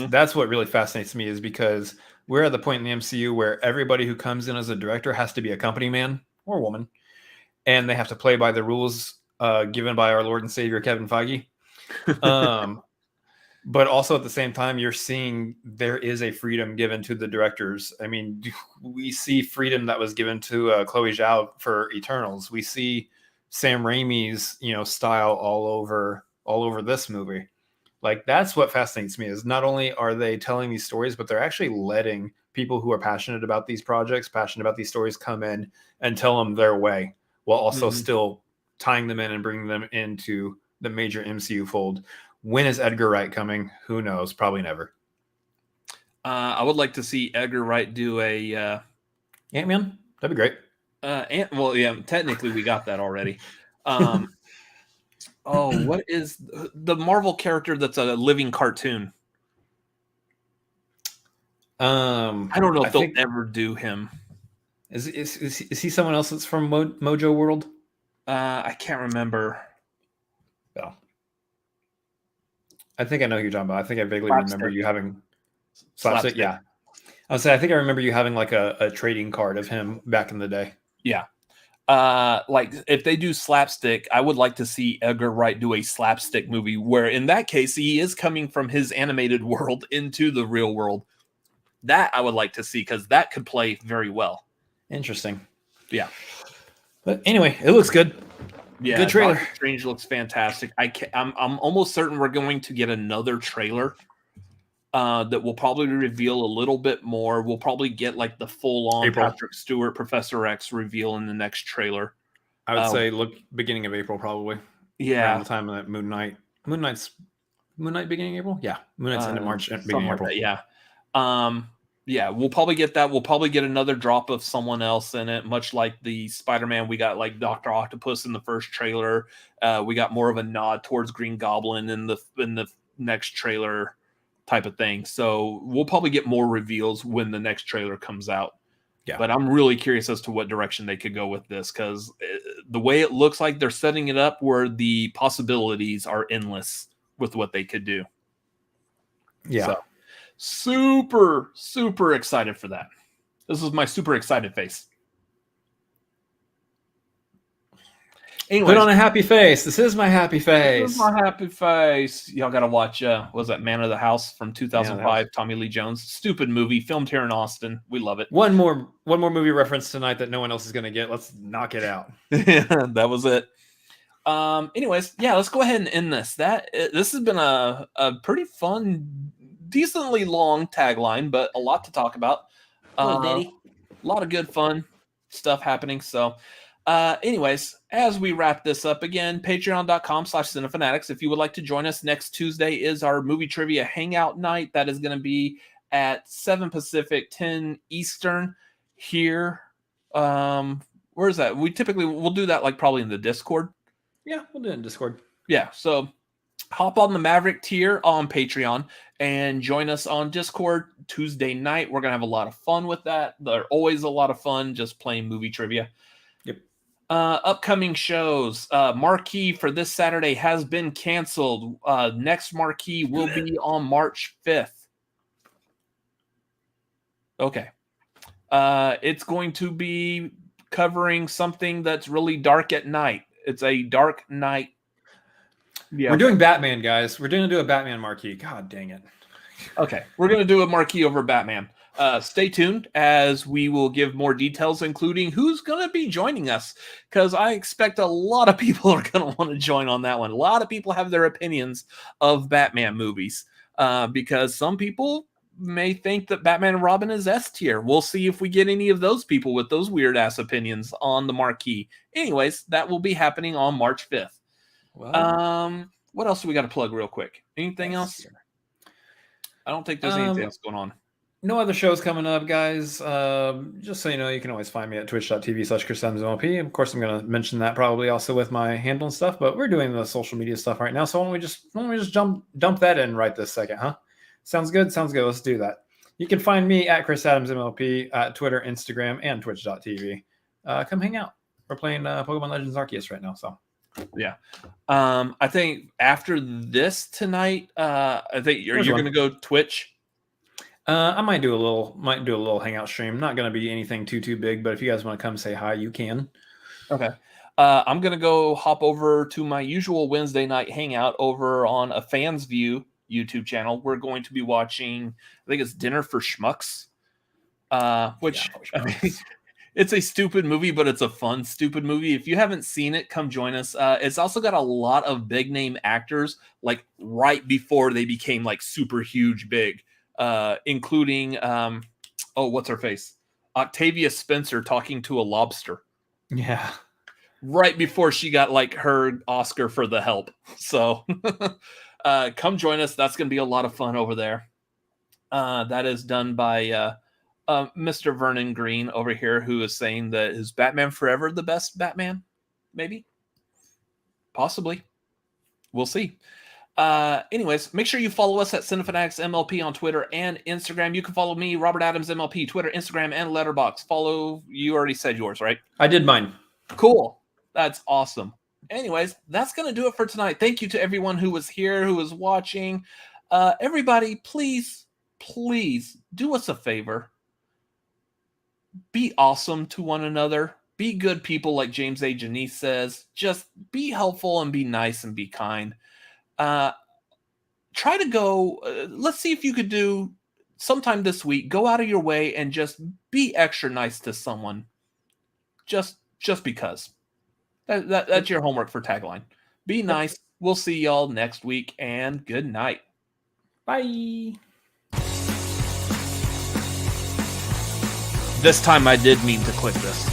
that's what really fascinates me, is because we're at the point in the MCU where everybody who comes in as a director has to be a company man or woman, and they have to play by the rules given by our Lord and Savior Kevin Feige. But also at the same time, you're seeing there is a freedom given to the directors. I mean, we see freedom that was given to Chloe Zhao for Eternals. We see Sam Raimi's, style all over this movie. Like, that's what fascinates me, is not only are they telling these stories, but they're actually letting people who are passionate about these projects, passionate about these stories, come in and tell them their way, while also still tying them in and bringing them into the major MCU fold. When is Edgar Wright coming? Who knows? Probably never. I would like to see Edgar Wright do a Ant-Man. That'd be great. Technically we got that already. What is the Marvel character that's a living cartoon? I don't know if they'll ever do him. Is he someone else that's from Mojo World? I can't remember. Oh. I think I know who you're talking about. I think I vaguely remember you having Slapstick. Yeah. I was saying, I think I remember you having like a trading card of him back in the day. Yeah. Like if they do Slapstick, I would like to see Edgar Wright do a Slapstick movie where in that case he is coming from his animated world into the real world. That I would like to see, because that could play very well. Interesting. Yeah. But anyway, it looks good. Yeah, good trailer. Doctor Strange looks fantastic. I'm almost certain we're going to get another trailer that will probably reveal a little bit more. We'll probably get like the full-on Patrick Stewart Professor X reveal in the next trailer. I would say look beginning of April probably. Yeah, around the time of that Moon Knight beginning of April. Yeah, Moon Knight's end of March, beginning of April. Yeah, we'll probably get that. We'll probably get another drop of someone else in it, much like the Spider-Man. We got like Dr. Octopus in the first trailer. We got more of a nod towards Green Goblin in the next trailer type of thing. So we'll probably get more reveals when the next trailer comes out. Yeah. But I'm really curious as to what direction they could go with this, because the way it looks like they're setting it up where the possibilities are endless with what they could do. Yeah. So, super excited for that. This is my super excited face. Anyways, put on a happy face. This is my happy face. This is my happy face. Y'all gotta watch what was that, Man of the House from 2005, Tommy Lee Jones. Stupid movie, filmed here in Austin. We love it. One more movie reference tonight that no one else is gonna get. Let's knock it out. That was it. Anyways, yeah, let's go ahead and end this. This has been a pretty fun, decently long tagline, but a lot to talk about. A lot of good fun stuff happening. So, anyways, as we wrap this up again, patreon.com/cinefanatics. If you would like to join us, next Tuesday is our movie trivia hangout night. That is going to be at 7 Pacific, 10 Eastern here. Where is that? We'll do that like probably in the Discord. Yeah, we'll do it in Discord. Yeah, so hop on the Maverick tier on Patreon and join us on Discord Tuesday night. We're going to have a lot of fun with that. They're always a lot of fun just playing movie trivia. Yep. Upcoming shows. Marquee for this Saturday has been canceled. Next marquee will be on March 5th. Okay. It's going to be covering something that's really dark at night. It's a dark night. Yeah, we're doing Batman, guys. We're going to do a Batman marquee. God dang it. Okay, we're going to do a marquee over Batman. Stay tuned as we will give more details, including who's going to be joining us, because I expect a lot of people are going to want to join on that one. A lot of people have their opinions of Batman movies, because some people may think that Batman and Robin is S tier. We'll see if we get any of those people with those weird ass opinions on the marquee. Anyways, that will be happening on March 5th. Wow. What else do we got to plug real quick? Anything else? I don't think there's anything else going on. No other shows coming up, guys. Just so you know, you can always find me at twitch.tv/ChrisAdamsMLP. Of course, I'm going to mention that probably also with my handle and stuff, but we're doing the social media stuff right now. So why don't we just dump that in right this second, huh? Sounds good. Sounds good. Let's do that. You can find me at ChrisAdamsMLP at Twitter, Instagram, and Twitch.tv. Come hang out. We're playing Pokemon Legends Arceus right now. So, yeah. I think after this tonight, I think you're going to go Twitch. I might do a little hangout stream. Not going to be anything too big, but if you guys want to come say hi, you can. Okay. I'm going to go hop over to my usual Wednesday night hangout over on a Fans View YouTube channel. We're going to be watching, I think it's Dinner for Schmucks, which I mean, it's a stupid movie, but it's a fun, stupid movie. If you haven't seen it, come join us. It's also got a lot of big name actors, like right before they became like super huge big, including, what's her face? Octavia Spencer talking to a lobster. Yeah. Right before she got like her Oscar for The Help. So come join us. That's going to be a lot of fun over there. That is done by Mr. Vernon Greene over here, who is saying that is Batman Forever the best Batman? Maybe. Possibly. We'll see. Anyways, make sure you follow us at Cinefanatics MLP on Twitter and Instagram. You can follow me, Robert Adams MLP, Twitter, Instagram, and Letterboxd. You already said yours, right? I did mine. Cool. That's awesome. Anyways, that's going to do it for tonight. Thank you to everyone who was here, who was watching. Everybody, please do us a favor. Be awesome to one another. Be good people like James A. Janice says. Just be helpful and be nice and be kind. Try to go, let's see if you could do sometime this week, go out of your way and just be extra nice to someone. Just because. That's your homework for Tagline. Be nice. We'll see y'all next week, and good night. Bye. This time I did mean to click this.